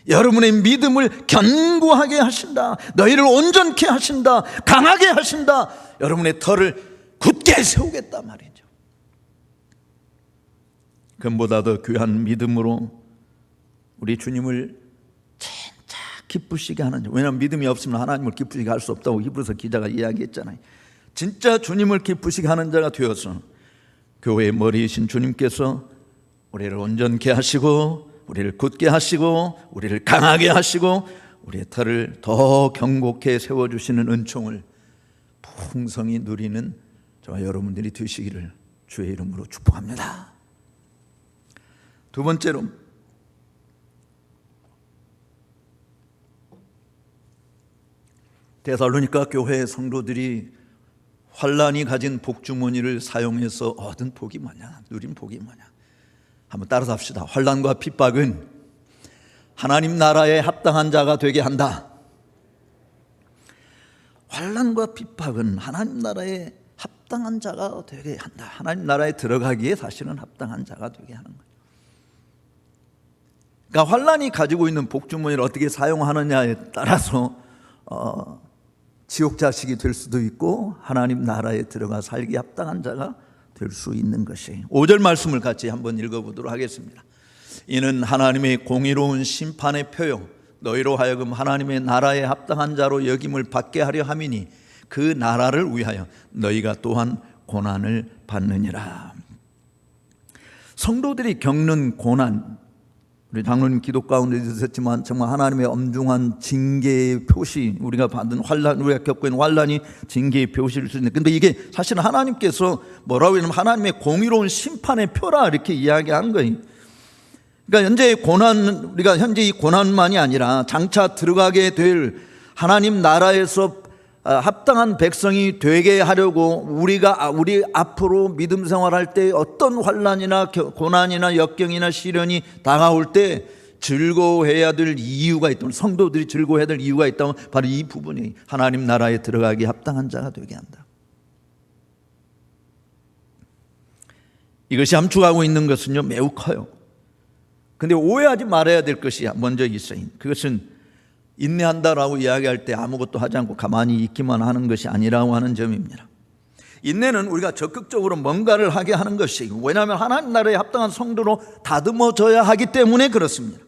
여러분의 믿음을 견고하게 하신다. 너희를 온전케 하신다. 강하게 하신다. 여러분의 터를 굳게 세우겠다 말이죠. 금보다 더 귀한 믿음으로 우리 주님을 진짜 기쁘시게 하는, 왜냐하면 믿음이 없으면 하나님을 기쁘시게 할 수 없다고 히브리서 기자가 이야기했잖아요. 진짜 주님을 기쁘시게 하는 자가 되어서 교회의 머리이신 주님께서 우리를 온전케 하시고 우리를 굳게 하시고 우리를 강하게 하시고 우리의 터를 더 견고케 세워주시는 은총을 풍성히 누리는 저와 여러분들이 되시기를 주의 이름으로 축복합니다. 두 번째로, 데살로니가 교회 성도들이 환란이 가진 복주머니를 사용해서 얻은 복이 뭐냐, 누린 복이 뭐냐, 한번 따라서 합시다. 환난과 핍박은 하나님 나라에 합당한 자가 되게 한다. 환난과 핍박은 하나님 나라에 합당한 자가 되게 한다. 하나님 나라에 들어가기에 사실은 합당한 자가 되게 하는 거예요. 그러니까 환난이 가지고 있는 복주머니를 어떻게 사용하느냐에 따라서 지옥 자식이 될 수도 있고 하나님 나라에 들어가 살기 합당한 자가 될 수 있는 것이. 5절 말씀을 같이 한번 읽어보도록 하겠습니다. 이는 하나님의 공의로운 심판의 표요 너희로 하여금 하나님의 나라에 합당한 자로 여김을 받게 하려 함이니 그 나라를 위하여 너희가 또한 고난을 받느니라. 성도들이 겪는 고난, 우리 장로님 기도 가운데 있었지만 정말 하나님의 엄중한 징계의 표시, 우리가 받은 환란, 우리가 겪고 있는 환란이 징계의 표시일 수 있는데, 근데 이게 사실은 하나님께서 뭐라고 하냐면 하나님의 공의로운 심판의 표라 이렇게 이야기한 거예요. 그러니까 현재 고난, 우리가 현재 이 고난만이 아니라 장차 들어가게 될 하나님 나라에서 합당한 백성이 되게 하려고 우리 앞으로 믿음 생활할 때 어떤 환난이나 고난이나 역경이나 시련이 다가올 때 즐거워해야 될 이유가 있다면, 성도들이 즐거워해야 될 이유가 있다면 바로 이 부분이 하나님 나라에 들어가기 합당한 자가 되게 한다. 이것이 함축하고 있는 것은요 매우 커요. 근데 오해하지 말아야 될 것이 먼저 있어요. 그것은 인내한다라고 이야기할 때 아무것도 하지 않고 가만히 있기만 하는 것이 아니라고 하는 점입니다. 인내는 우리가 적극적으로 뭔가를 하게 하는 것이고, 왜냐하면 하나님 나라에 합당한 성도로 다듬어져야 하기 때문에 그렇습니다.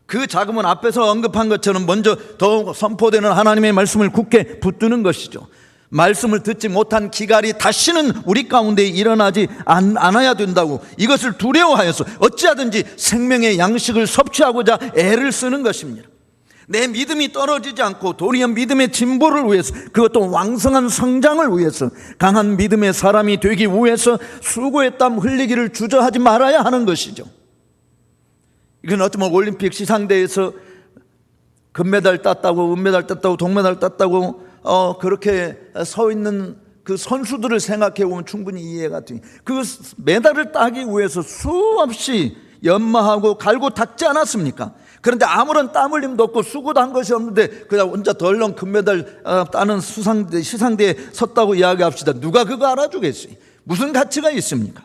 그 자금은 앞에서 언급한 것처럼 먼저 더욱 선포되는 하나님의 말씀을 굳게 붙드는 것이죠. 말씀을 듣지 못한 기갈이 다시는 우리 가운데 일어나지 않아야 된다고, 이것을 두려워하여서 어찌하든지 생명의 양식을 섭취하고자 애를 쓰는 것입니다. 내 믿음이 떨어지지 않고 도리어 믿음의 진보를 위해서, 그것도 왕성한 성장을 위해서, 강한 믿음의 사람이 되기 위해서 수고의 땀 흘리기를 주저하지 말아야 하는 것이죠. 이건 어쩌면 올림픽 시상대에서 금메달 땄다고, 은메달 땄다고, 동메달 땄다고 그렇게 서 있는 그 선수들을 생각해 보면 충분히 이해가 돼요. 그 메달을 따기 위해서 수없이 연마하고 갈고 닦지 않았습니까? 그런데 아무런 땀 흘림도 없고 수고도 한 것이 없는데 그냥 혼자 덜렁 금메달 따는 시상대에 섰다고 이야기합시다. 누가 그거 알아주겠어요? 무슨 가치가 있습니까?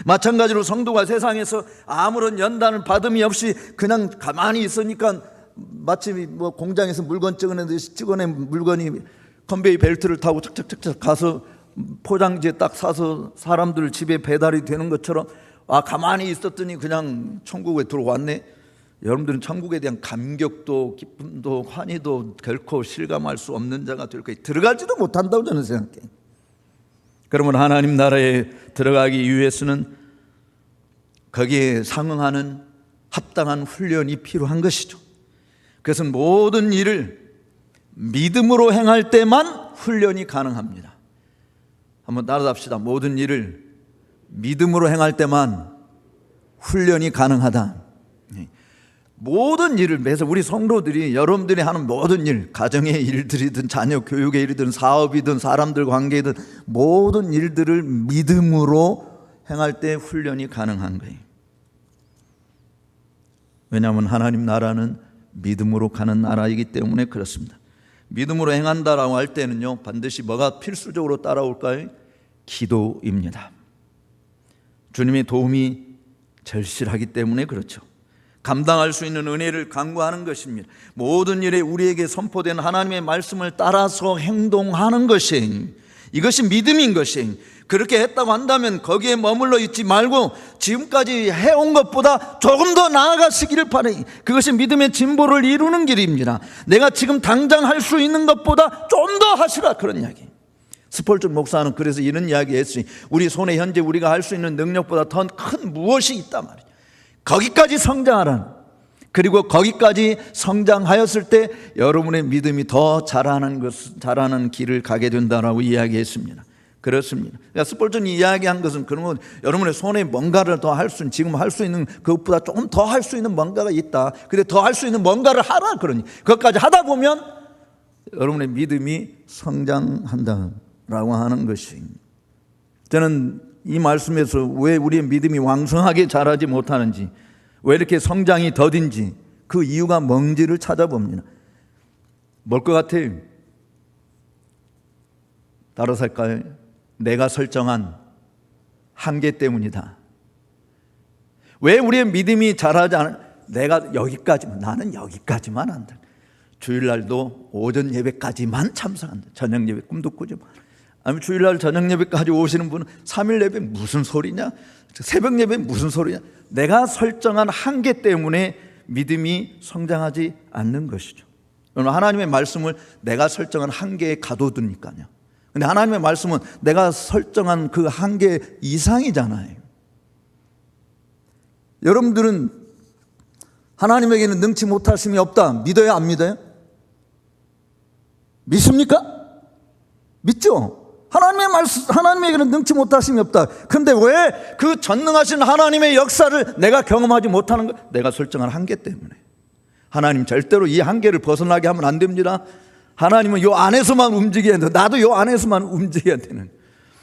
마찬가지로 성도가 세상에서 아무런 연단을 받음이 없이 그냥 가만히 있으니까 마치 뭐 공장에서 물건 찍어낸 물건이 컨베이 벨트를 타고 착착착착 가서 포장지에 딱 사서 사람들 집에 배달이 되는 것처럼 가만히 있었더니 그냥 천국에 들어왔네. 여러분들은 천국에 대한 감격도 기쁨도 환희도 결코 실감할 수 없는 자가 될 거예요. 들어가지도 못한다고 저는 생각해요. 그러면 하나님 나라에 들어가기 위해서는 거기에 상응하는 합당한 훈련이 필요한 것이죠. 그것은 모든 일을 믿음으로 행할 때만 훈련이 가능합니다. 한번 따라합시다. 모든 일을 믿음으로 행할 때만 훈련이 가능하다. 모든 일을, 그래서 우리 성도들이 여러분들이 하는 모든 일, 가정의 일들이든 자녀 교육의 일이든 사업이든 사람들 관계이든 모든 일들을 믿음으로 행할 때 훈련이 가능한 거예요. 왜냐하면 하나님 나라는 믿음으로 가는 나라이기 때문에 그렇습니다. 믿음으로 행한다라고 할 때는요, 반드시 뭐가 필수적으로 따라올까요? 기도입니다. 주님의 도움이 절실하기 때문에 그렇죠. 감당할 수 있는 은혜를 간구하는 것입니다. 모든 일에 우리에게 선포된 하나님의 말씀을 따라서 행동하는 것이, 이것이 믿음인 것이, 그렇게 했다고 한다면 거기에 머물러 있지 말고 지금까지 해온 것보다 조금 더 나아가시기를 바라요. 그것이 믿음의 진보를 이루는 길입니다. 내가 지금 당장 할 수 있는 것보다 좀 더 하시라, 그런 이야기. 스폴전 목사는 그래서 이런 이야기 했으니, 우리 손에 현재 우리가 할 수 있는 능력보다 더 큰 무엇이 있단 말이에요. 거기까지 성장하라는, 그리고 거기까지 성장하였을 때 여러분의 믿음이 더 자라는 길을 가게 된다라고 이야기했습니다. 그렇습니다. 그러니까 스폴전이 이야기한 것은 그런 건, 여러분의 손에 뭔가를 더 할 수, 지금 할 수 있는 그것보다 조금 더 할 수 있는 뭔가가 있다. 근데 더 할 수 있는 뭔가를 하라, 그러니 그것까지 하다 보면 여러분의 믿음이 성장한다라고 하는 것이, 저는 이 말씀에서 왜 우리의 믿음이 왕성하게 자라지 못하는지, 왜 이렇게 성장이 더딘지, 그 이유가 뭔지를 찾아봅니다. 뭘 것 같아요? 따라서 할까요? 내가 설정한 한계 때문이다. 왜 우리의 믿음이 자라지 않아? 내가 여기까지만, 나는 여기까지만 한다. 주일날도 오전 예배까지만 참석한다. 저녁 예배 꿈도 꾸지 마. 아니면 주일날 저녁 예배까지 오시는 분은 3일 예배 무슨 소리냐? 새벽 예배 무슨 소리냐? 내가 설정한 한계 때문에 믿음이 성장하지 않는 것이죠. 하나님의 말씀을 내가 설정한 한계에 가둬두니까요. 근데 하나님의 말씀은 내가 설정한 그 한계 이상이잖아요. 여러분들은 하나님에게는 능치 못하심이 없다, 믿어요, 안 믿어요? 믿습니까? 믿죠? 하나님의 말씀, 하나님에게는 능치 못하심이 없다. 그런데 왜 그 전능하신 하나님의 역사를 내가 경험하지 못하는 거? 내가 설정한 한계 때문에. 하나님 절대로 이 한계를 벗어나게 하면 안 됩니다. 하나님은 요 안에서만 움직여야 돼. 나도 요 안에서만 움직여야 되는.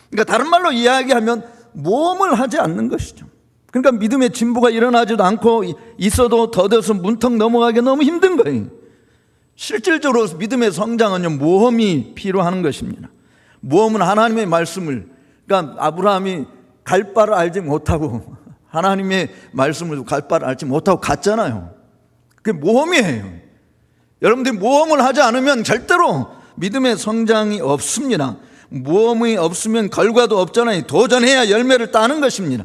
그러니까 다른 말로 이야기하면 모험을 하지 않는 것이죠. 그러니까 믿음의 진보가 일어나지도 않고 있어도 더뎌서 문턱 넘어가기 너무 힘든 거예요. 실질적으로 믿음의 성장은요, 모험이 필요한 것입니다. 모험은 하나님의 말씀을, 그러니까 아브라함이 갈 바를 알지 못하고 하나님의 말씀을 갈 바를 알지 못하고 갔잖아요. 그게 모험이에요. 여러분들이 모험을 하지 않으면 절대로 믿음의 성장이 없습니다. 모험이 없으면 결과도 없잖아요. 도전해야 열매를 따는 것입니다.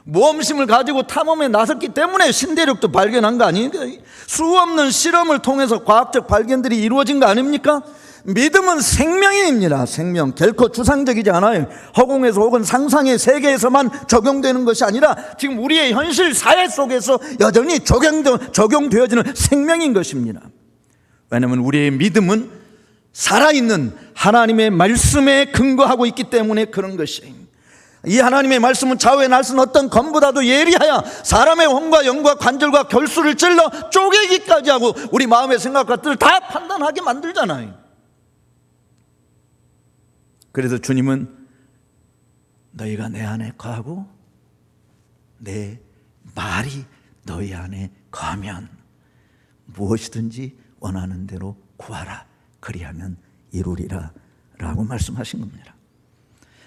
모험심을 가지고 탐험에 나섰기 때문에 신대륙도 발견한 거 아닙니까? 수없는 실험을 통해서 과학적 발견들이 이루어진 거 아닙니까? 믿음은 생명입니다. 생명. 결코 주상적이지 않아요. 허공에서 혹은 상상의 세계에서만 적용되는 것이 아니라 지금 우리의 현실 사회 속에서 여전히 적용되어지는 생명인 것입니다. 왜냐하면 우리의 믿음은 살아있는 하나님의 말씀에 근거하고 있기 때문에 그런 것이에요. 이 하나님의 말씀은 좌우의 날선 어떤 검보다도 예리하여 사람의 혼과 영과 관절과 결수를 찔러 쪼개기까지 하고 우리 마음의 생각과 뜻을 다 판단하게 만들잖아요. 그래서 주님은 너희가 내 안에 거하고 내 말이 너희 안에 거하면 무엇이든지 원하는 대로 구하라. 그리하면 이루리라 라고 말씀하신 겁니다.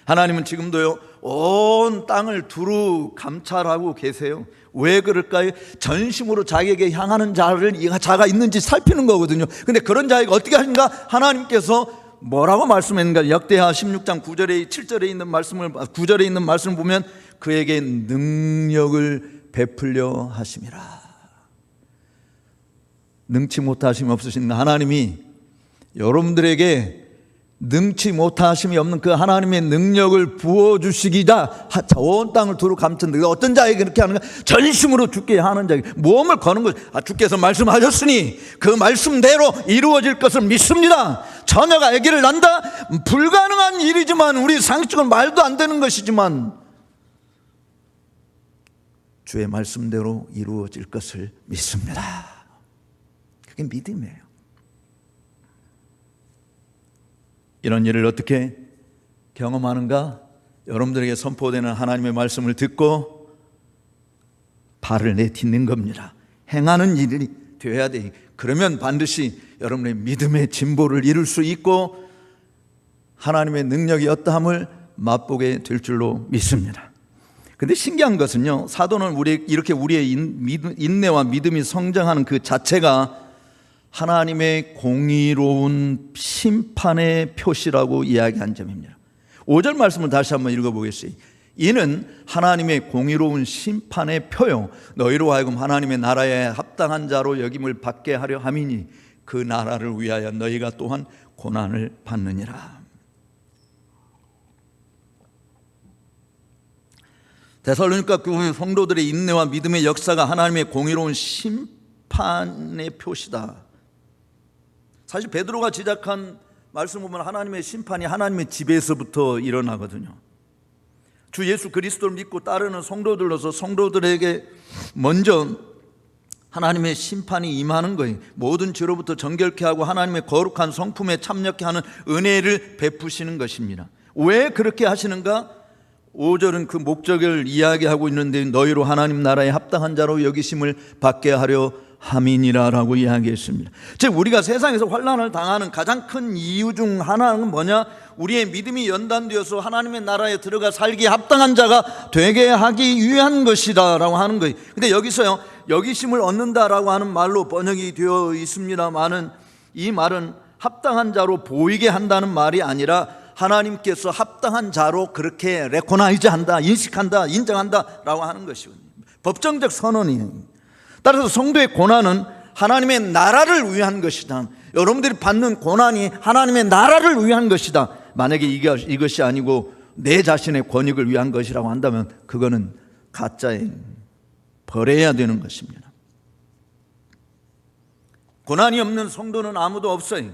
하나님은 지금도요 온 땅을 두루 감찰하고 계세요. 왜 그럴까요? 전심으로 자기에게 향하는 자가 있는지 살피는 거거든요. 근데 그런 자에게 어떻게 하신가? 하나님께서 뭐라고 말씀했는가? 역대하 16장 9절에 7절에 있는 말씀을 9절에 있는 말씀을 보면 그에게 능력을 베풀려 하심이라. 능치 못하심이 없으신 하나님이 여러분들에게 능치 못하심이 없는 그 하나님의 능력을 부어주시기다 온 땅을 두루 감춘다. 어떤 자에게 그렇게 하는가? 전심으로 주께 하는 자에게 모험을 거는 것. 주께서 말씀하셨으니 그 말씀대로 이루어질 것을 믿습니다. 처녀가 아기를 낳는다? 불가능한 일이지만 우리 상식적으로 말도 안 되는 것이지만 주의 말씀대로 이루어질 것을 믿습니다. 그게 믿음이에요. 이런 일을 어떻게 경험하는가? 여러분들에게 선포되는 하나님의 말씀을 듣고 발을 내딛는 겁니다. 행하는 일이 되어야 돼. 그러면 반드시 여러분의 믿음의 진보를 이룰 수 있고 하나님의 능력이 어떠함을 맛보게 될 줄로 믿습니다. 근데 신기한 것은요, 사도는 이렇게 우리의 인내와 믿음이 성장하는 그 자체가 하나님의 공의로운 심판의 표시라고 이야기한 점입니다. 5절 말씀을 다시 한번 읽어보겠습니다. 이는 하나님의 공의로운 심판의 표요 너희로 하여금 하나님의 나라에 합당한 자로 여김을 받게 하려 함이니 그 나라를 위하여 너희가 또한 고난을 받느니라. 데살로니가 교회 성도들의 인내와 믿음의 역사가 하나님의 공의로운 심판의 표시다. 사실 베드로가 지적한 말씀 보면 하나님의 심판이 하나님의 집에서부터 일어나거든요. 주 예수 그리스도를 믿고 따르는 성도들로서 성도들에게 먼저 하나님의 심판이 임하는 거예요. 모든 죄로부터 정결케 하고 하나님의 거룩한 성품에 참여케 하는 은혜를 베푸시는 것입니다. 왜 그렇게 하시는가? 5절은 그 목적을 이야기하고 있는데 너희로 하나님 나라에 합당한 자로 여기심을 받게 하려 함이니라라고 이야기했습니다. 즉 우리가 세상에서 환난을 당하는 가장 큰 이유 중 하나는 뭐냐? 우리의 믿음이 연단되어서 하나님의 나라에 들어가 살기에 합당한 자가 되게 하기 위한 것이다라고 하는 거예요. 근데 여기서요 여기심을 얻는다라고 하는 말로 번역이 되어 있습니다만은 이 말은 합당한 자로 보이게 한다는 말이 아니라 하나님께서 합당한 자로 그렇게 레코나이즈한다, 인식한다, 인정한다라고 하는 것이거든요. 법정적 선언이에요. 따라서 성도의 고난은 하나님의 나라를 위한 것이다. 여러분들이 받는 고난이 하나님의 나라를 위한 것이다. 만약에 이것이 아니고 내 자신의 권익을 위한 것이라고 한다면 그거는 가짜에 버려야 되는 것입니다. 고난이 없는 성도는 아무도 없어요.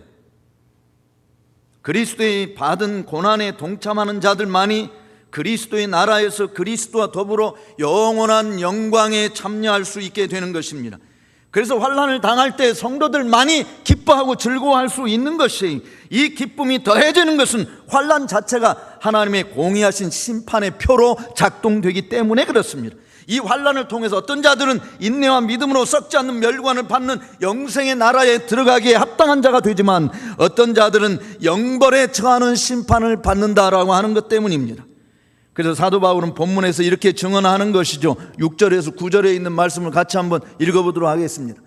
그리스도의 받은 고난에 동참하는 자들만이 그리스도의 나라에서 그리스도와 더불어 영원한 영광에 참여할 수 있게 되는 것입니다. 그래서 환난을 당할 때 성도들만이 기뻐하고 즐거워할 수 있는 것이, 이 기쁨이 더해지는 것은 환난 자체가 하나님의 공의하신 심판의 표로 작동되기 때문에 그렇습니다. 이 환난을 통해서 어떤 자들은 인내와 믿음으로 썩지 않는 멸관을 받는 영생의 나라에 들어가기에 합당한 자가 되지만 어떤 자들은 영벌에 처하는 심판을 받는다라고 하는 것 때문입니다. 그래서 사도 바울은 본문에서 이렇게 증언하는 것이죠. 6절에서 9절에 있는 말씀을 같이 한번 읽어보도록 하겠습니다.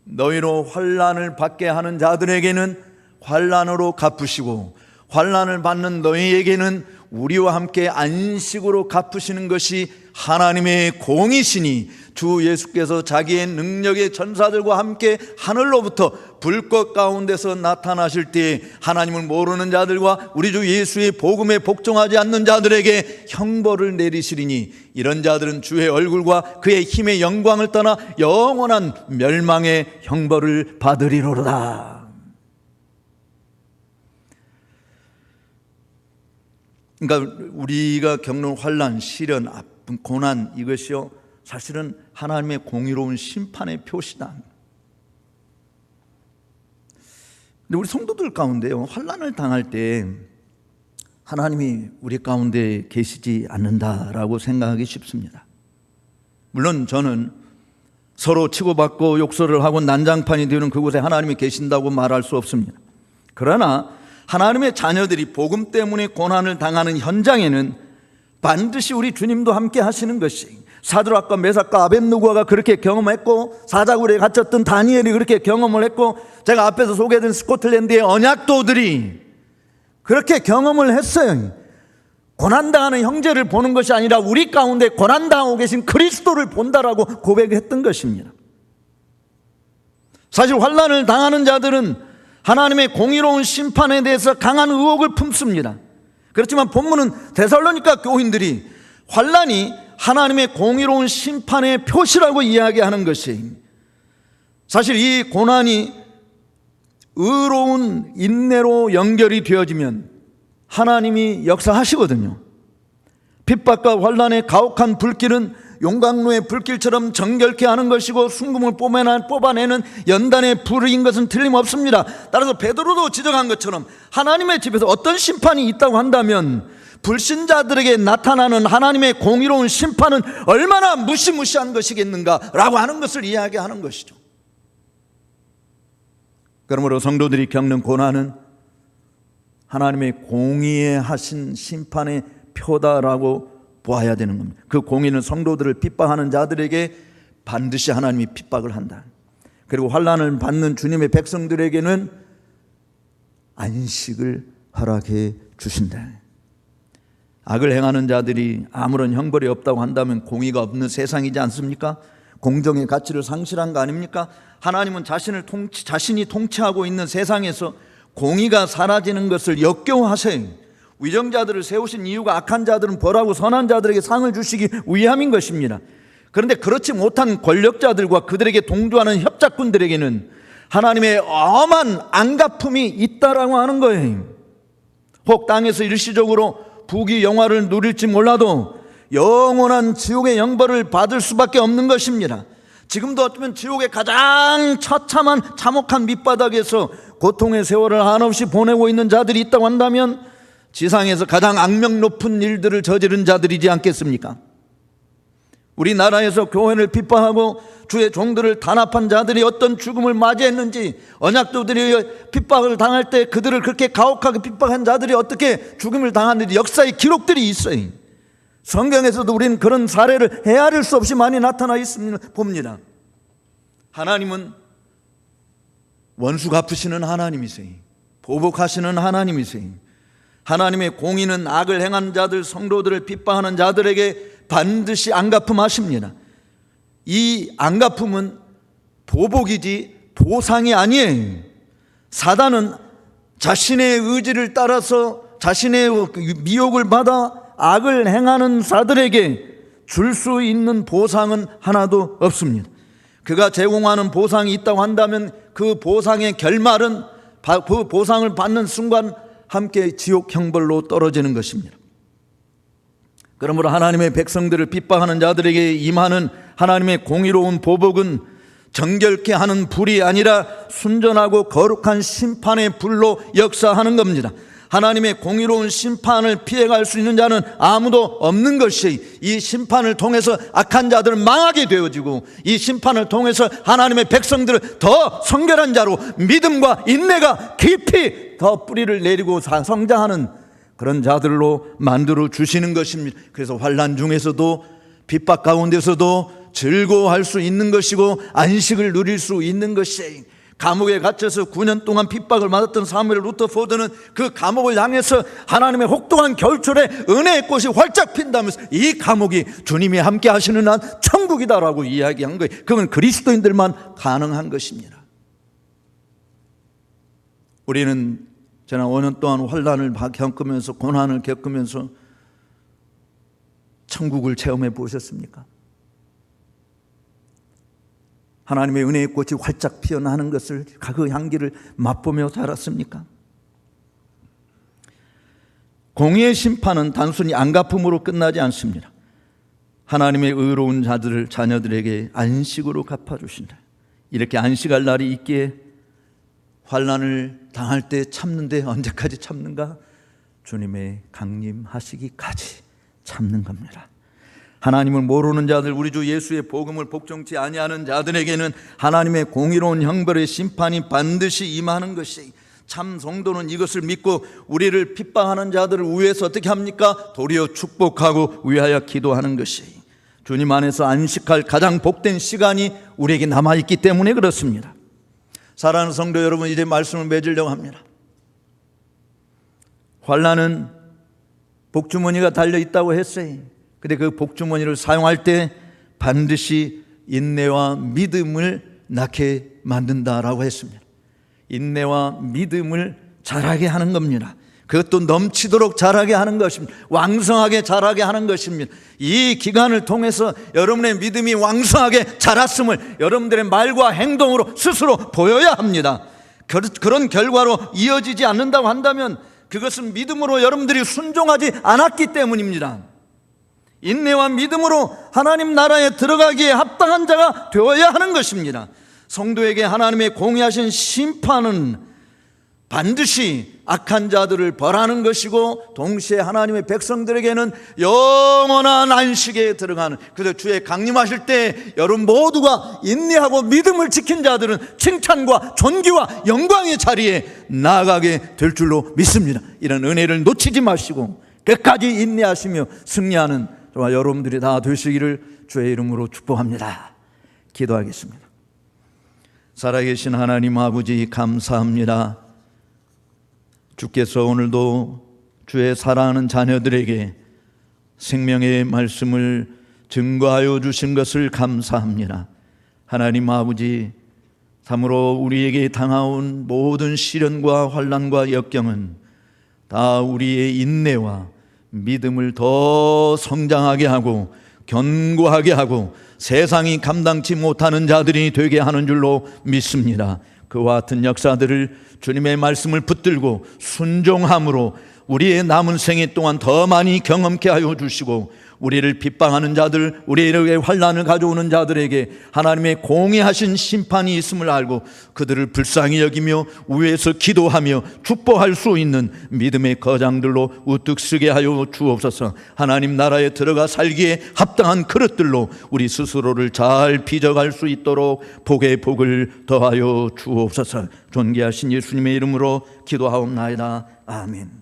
너희로 환난을 받게 하는 자들에게는 환난으로 갚으시고 환난을 받는 너희에게는 우리와 함께 안식으로 갚으시는 것이 하나님의 공이시니 주 예수께서 자기의 능력의 전사들과 함께 하늘로부터 불꽃 가운데서 나타나실 때에 하나님을 모르는 자들과 우리 주 예수의 복음에 복종하지 않는 자들에게 형벌을 내리시리니 이런 자들은 주의 얼굴과 그의 힘의 영광을 떠나 영원한 멸망의 형벌을 받으리로다. 그러니까 우리가 겪는 환난, 시련, 아픔, 고난 이것이요 사실은 하나님의 공의로운 심판의 표시다. 근데 우리 성도들 가운데요 환난을 당할 때 하나님이 우리 가운데 계시지 않는다라고 생각하기 쉽습니다. 물론 저는 서로 치고받고 욕설을 하고 난장판이 되는 그곳에 하나님이 계신다고 말할 수 없습니다. 그러나 하나님의 자녀들이 복음 때문에 고난을 당하는 현장에는 반드시 우리 주님도 함께 하시는 것이 사드락과 메삭과 아벳느고가 그렇게 경험했고 사자굴에 갇혔던 다니엘이 그렇게 경험을 했고 제가 앞에서 소개해드린 스코틀랜드의 언약도들이 그렇게 경험을 했어요. 고난당하는 형제를 보는 것이 아니라 우리 가운데 고난당하고 계신 그리스도를 본다라고 고백했던 것입니다. 사실 환난을 당하는 자들은 하나님의 공의로운 심판에 대해서 강한 의혹을 품습니다. 그렇지만 본문은 데살로니가 교인들이 환난이 하나님의 공의로운 심판의 표시라고 이야기하는 것이 사실 이 고난이 의로운 인내로 연결이 되어지면 하나님이 역사하시거든요. 핍박과 환난의 가혹한 불길은 용광로의 불길처럼 정결케 하는 것이고 순금을 뽑아내는 연단의 불인 것은 틀림없습니다. 따라서 베드로도 지적한 것처럼 하나님의 집에서 어떤 심판이 있다고 한다면 불신자들에게 나타나는 하나님의 공의로운 심판은 얼마나 무시무시한 것이겠는가라고 하는 것을 이야기하는 것이죠. 그러므로 성도들이 겪는 고난은 하나님의 공의에 하신 심판의 표다라고 보아야 되는 겁니다. 그 공의는 성도들을 핍박하는 자들에게 반드시 하나님이 핍박을 한다. 그리고 환난을 받는 주님의 백성들에게는 안식을 허락해 주신다. 악을 행하는 자들이 아무런 형벌이 없다고 한다면 공의가 없는 세상이지 않습니까? 공정의 가치를 상실한 거 아닙니까? 하나님은 자신이 통치하고 있는 세상에서 공의가 사라지는 것을 역겨워하세요. 위정자들을 세우신 이유가 악한 자들은 벌하고 선한 자들에게 상을 주시기 위함인 것입니다. 그런데 그렇지 못한 권력자들과 그들에게 동조하는 협작꾼들에게는 하나님의 엄한 안갚음이 있다라고 하는 거예요. 혹 땅에서 일시적으로 부귀 영화를 누릴지 몰라도 영원한 지옥의 형벌을 받을 수밖에 없는 것입니다. 지금도 어쩌면 지옥의 가장 처참한 참혹한 밑바닥에서 고통의 세월을 한없이 보내고 있는 자들이 있다고 한다면 지상에서 가장 악명 높은 일들을 저지른 자들이지 않겠습니까? 우리나라에서 교회를 핍박하고 주의 종들을 단합한 자들이 어떤 죽음을 맞이했는지, 언약도들이 핍박을 당할 때 그들을 그렇게 가혹하게 핍박한 자들이 어떻게 죽음을 당하는지 역사의 기록들이 있어요. 성경에서도 우리는 그런 사례를 헤아릴 수 없이 많이 나타나 있습니다. 봅니다. 하나님은 원수 갚으시는 하나님이세요. 보복하시는 하나님이세요. 하나님의 공의는 악을 행한 자들, 성도들을 핍박하는 자들에게 반드시 안갚음하십니다. 이 안갚음은 보복이지 보상이 아니에요. 사단은 자신의 의지를 따라서 자신의 미혹을 받아 악을 행하는 자들에게 줄 수 있는 보상은 하나도 없습니다. 그가 제공하는 보상이 있다고 한다면 그 보상의 결말은 그 보상을 받는 순간 함께 지옥 형벌로 떨어지는 것입니다. 그러므로 하나님의 백성들을 핍박하는 자들에게 임하는 하나님의 공의로운 보복은 정결케 하는 불이 아니라 순전하고 거룩한 심판의 불로 역사하는 겁니다. 하나님의 공의로운 심판을 피해갈 수 있는 자는 아무도 없는 것이, 이 심판을 통해서 악한 자들은 망하게 되어지고 이 심판을 통해서 하나님의 백성들을 더 성결한 자로 믿음과 인내가 깊이 더 뿌리를 내리고 성장하는 그런 자들로 만들어 주시는 것입니다. 그래서 환난 중에서도 핍박 가운데서도 즐거워할 수 있는 것이고 안식을 누릴 수 있는 것이에요. 감옥에 갇혀서 9년 동안 핍박을 받았던 사무엘 루터포드는 그 감옥을 향해서 하나님의 혹독한 겨울철에 은혜의 꽃이 활짝 핀다면서 이 감옥이 주님이 함께 하시는 한 천국이다라고 이야기한 거예요. 그건 그리스도인들만 가능한 것입니다. 우리는 지난 5년 동안 환난을 겪으면서 고난을 겪으면서 천국을 체험해 보셨습니까? 하나님의 은혜의 꽃이 활짝 피어나는 것을 그 향기를 맛보며 자랐습니까? 공의의 심판은 단순히 안갚음으로 끝나지 않습니다. 하나님의 의로운 자녀들에게 안식으로 갚아주신다. 이렇게 안식할 날이 있기에 환난을 당할 때 참는데 언제까지 참는가? 주님의 강림하시기까지 참는 겁니다. 하나님을 모르는 자들, 우리 주 예수의 복음을 복종치 아니하는 자들에게는 하나님의 공의로운 형벌의 심판이 반드시 임하는 것이, 참 성도는 이것을 믿고 우리를 핍박하는 자들을 위해서 어떻게 합니까? 도리어 축복하고 위하여 기도하는 것이, 주님 안에서 안식할 가장 복된 시간이 우리에게 남아있기 때문에 그렇습니다. 사랑하는 성도 여러분, 이제 말씀을 맺으려고 합니다. 환난은 복주머니가 달려있다고 했어요. 근데 그 복주머니를 사용할 때 반드시 인내와 믿음을 낳게 만든다라고 했습니다. 인내와 믿음을 자라게 하는 겁니다. 그것도 넘치도록 자라게 하는 것입니다. 왕성하게 자라게 하는 것입니다. 이 기간을 통해서 여러분의 믿음이 왕성하게 자랐음을 여러분들의 말과 행동으로 스스로 보여야 합니다. 그런 결과로 이어지지 않는다고 한다면 그것은 믿음으로 여러분들이 순종하지 않았기 때문입니다. 인내와 믿음으로 하나님 나라에 들어가기에 합당한 자가 되어야 하는 것입니다. 성도에게 하나님의 공의하신 심판은 반드시 악한 자들을 벌하는 것이고, 동시에 하나님의 백성들에게는 영원한 안식에 들어가는, 그래서 주의 강림하실 때 여러분 모두가 인내하고 믿음을 지킨 자들은 칭찬과 존귀와 영광의 자리에 나아가게 될 줄로 믿습니다. 이런 은혜를 놓치지 마시고 끝까지 인내하시며 승리하는 저와 여러분들이 다 되시기를 주의 이름으로 축복합니다. 기도하겠습니다. 살아계신 하나님 아버지, 감사합니다. 주께서 오늘도 주의 사랑하는 자녀들에게 생명의 말씀을 증거하여 주신 것을 감사합니다. 하나님 아버지, 참으로 우리에게 당하온 모든 시련과 환난과 역경은 다 우리의 인내와 믿음을 더 성장하게 하고 견고하게 하고 세상이 감당치 못하는 자들이 되게 하는 줄로 믿습니다. 그와 같은 역사들을 주님의 말씀을 붙들고 순종함으로 우리의 남은 생애 동안 더 많이 경험케 하여 주시고, 우리를 핍박하는 자들, 우리에게 환난을 가져오는 자들에게 하나님의 공의하신 심판이 있음을 알고 그들을 불쌍히 여기며 위에서 기도하며 축복할 수 있는 믿음의 거장들로 우뚝 서게 하여 주옵소서. 하나님 나라에 들어가 살기에 합당한 그릇들로 우리 스스로를 잘 빚어갈 수 있도록 복의 복을 더하여 주옵소서. 존귀하신 예수님의 이름으로 기도하옵나이다. 아멘.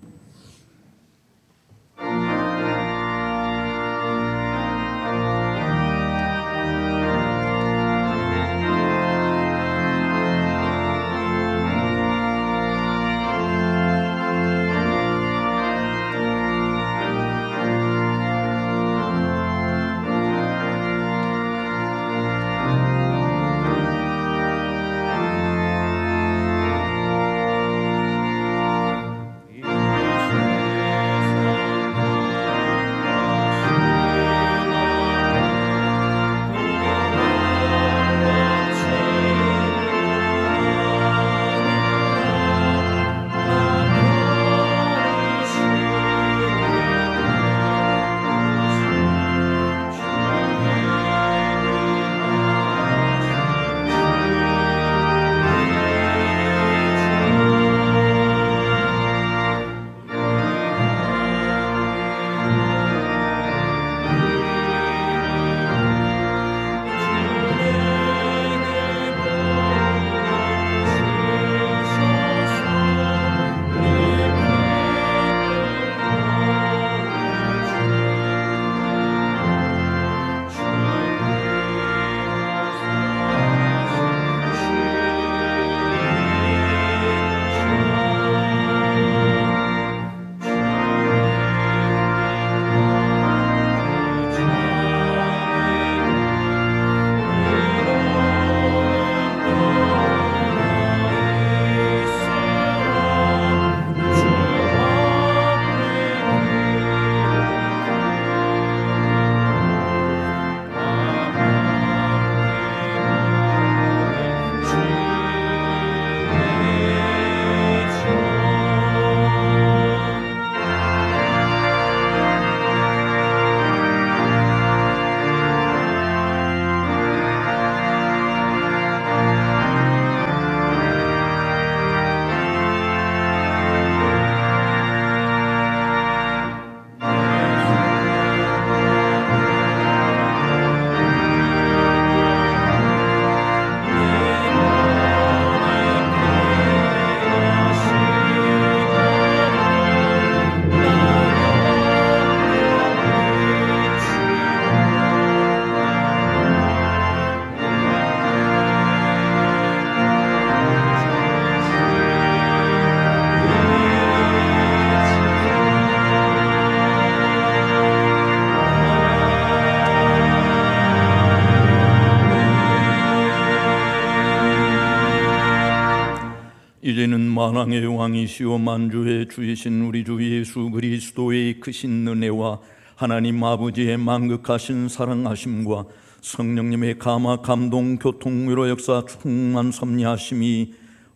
이제는 만왕의 왕이시오 만주의 주이신 우리 주 예수 그리스도의 크신 은혜와 하나님 아버지의 만극하신 사랑하심과 성령님의 감화 감동 교통 위로 역사 충만 섭리하심이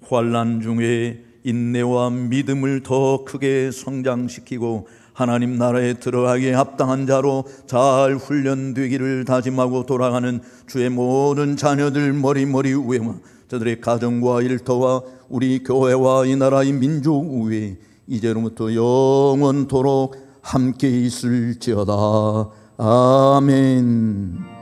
환난 중에 인내와 믿음을 더 크게 성장시키고 하나님 나라에 들어가기에 합당한 자로 잘 훈련되기를 다짐하고 돌아가는 주의 모든 자녀들 머리 위에와 저들의 가정과 일터와 우리 교회와 이 나라의 민족 위에 이제로부터 영원토록 함께 있을지어다. 아멘.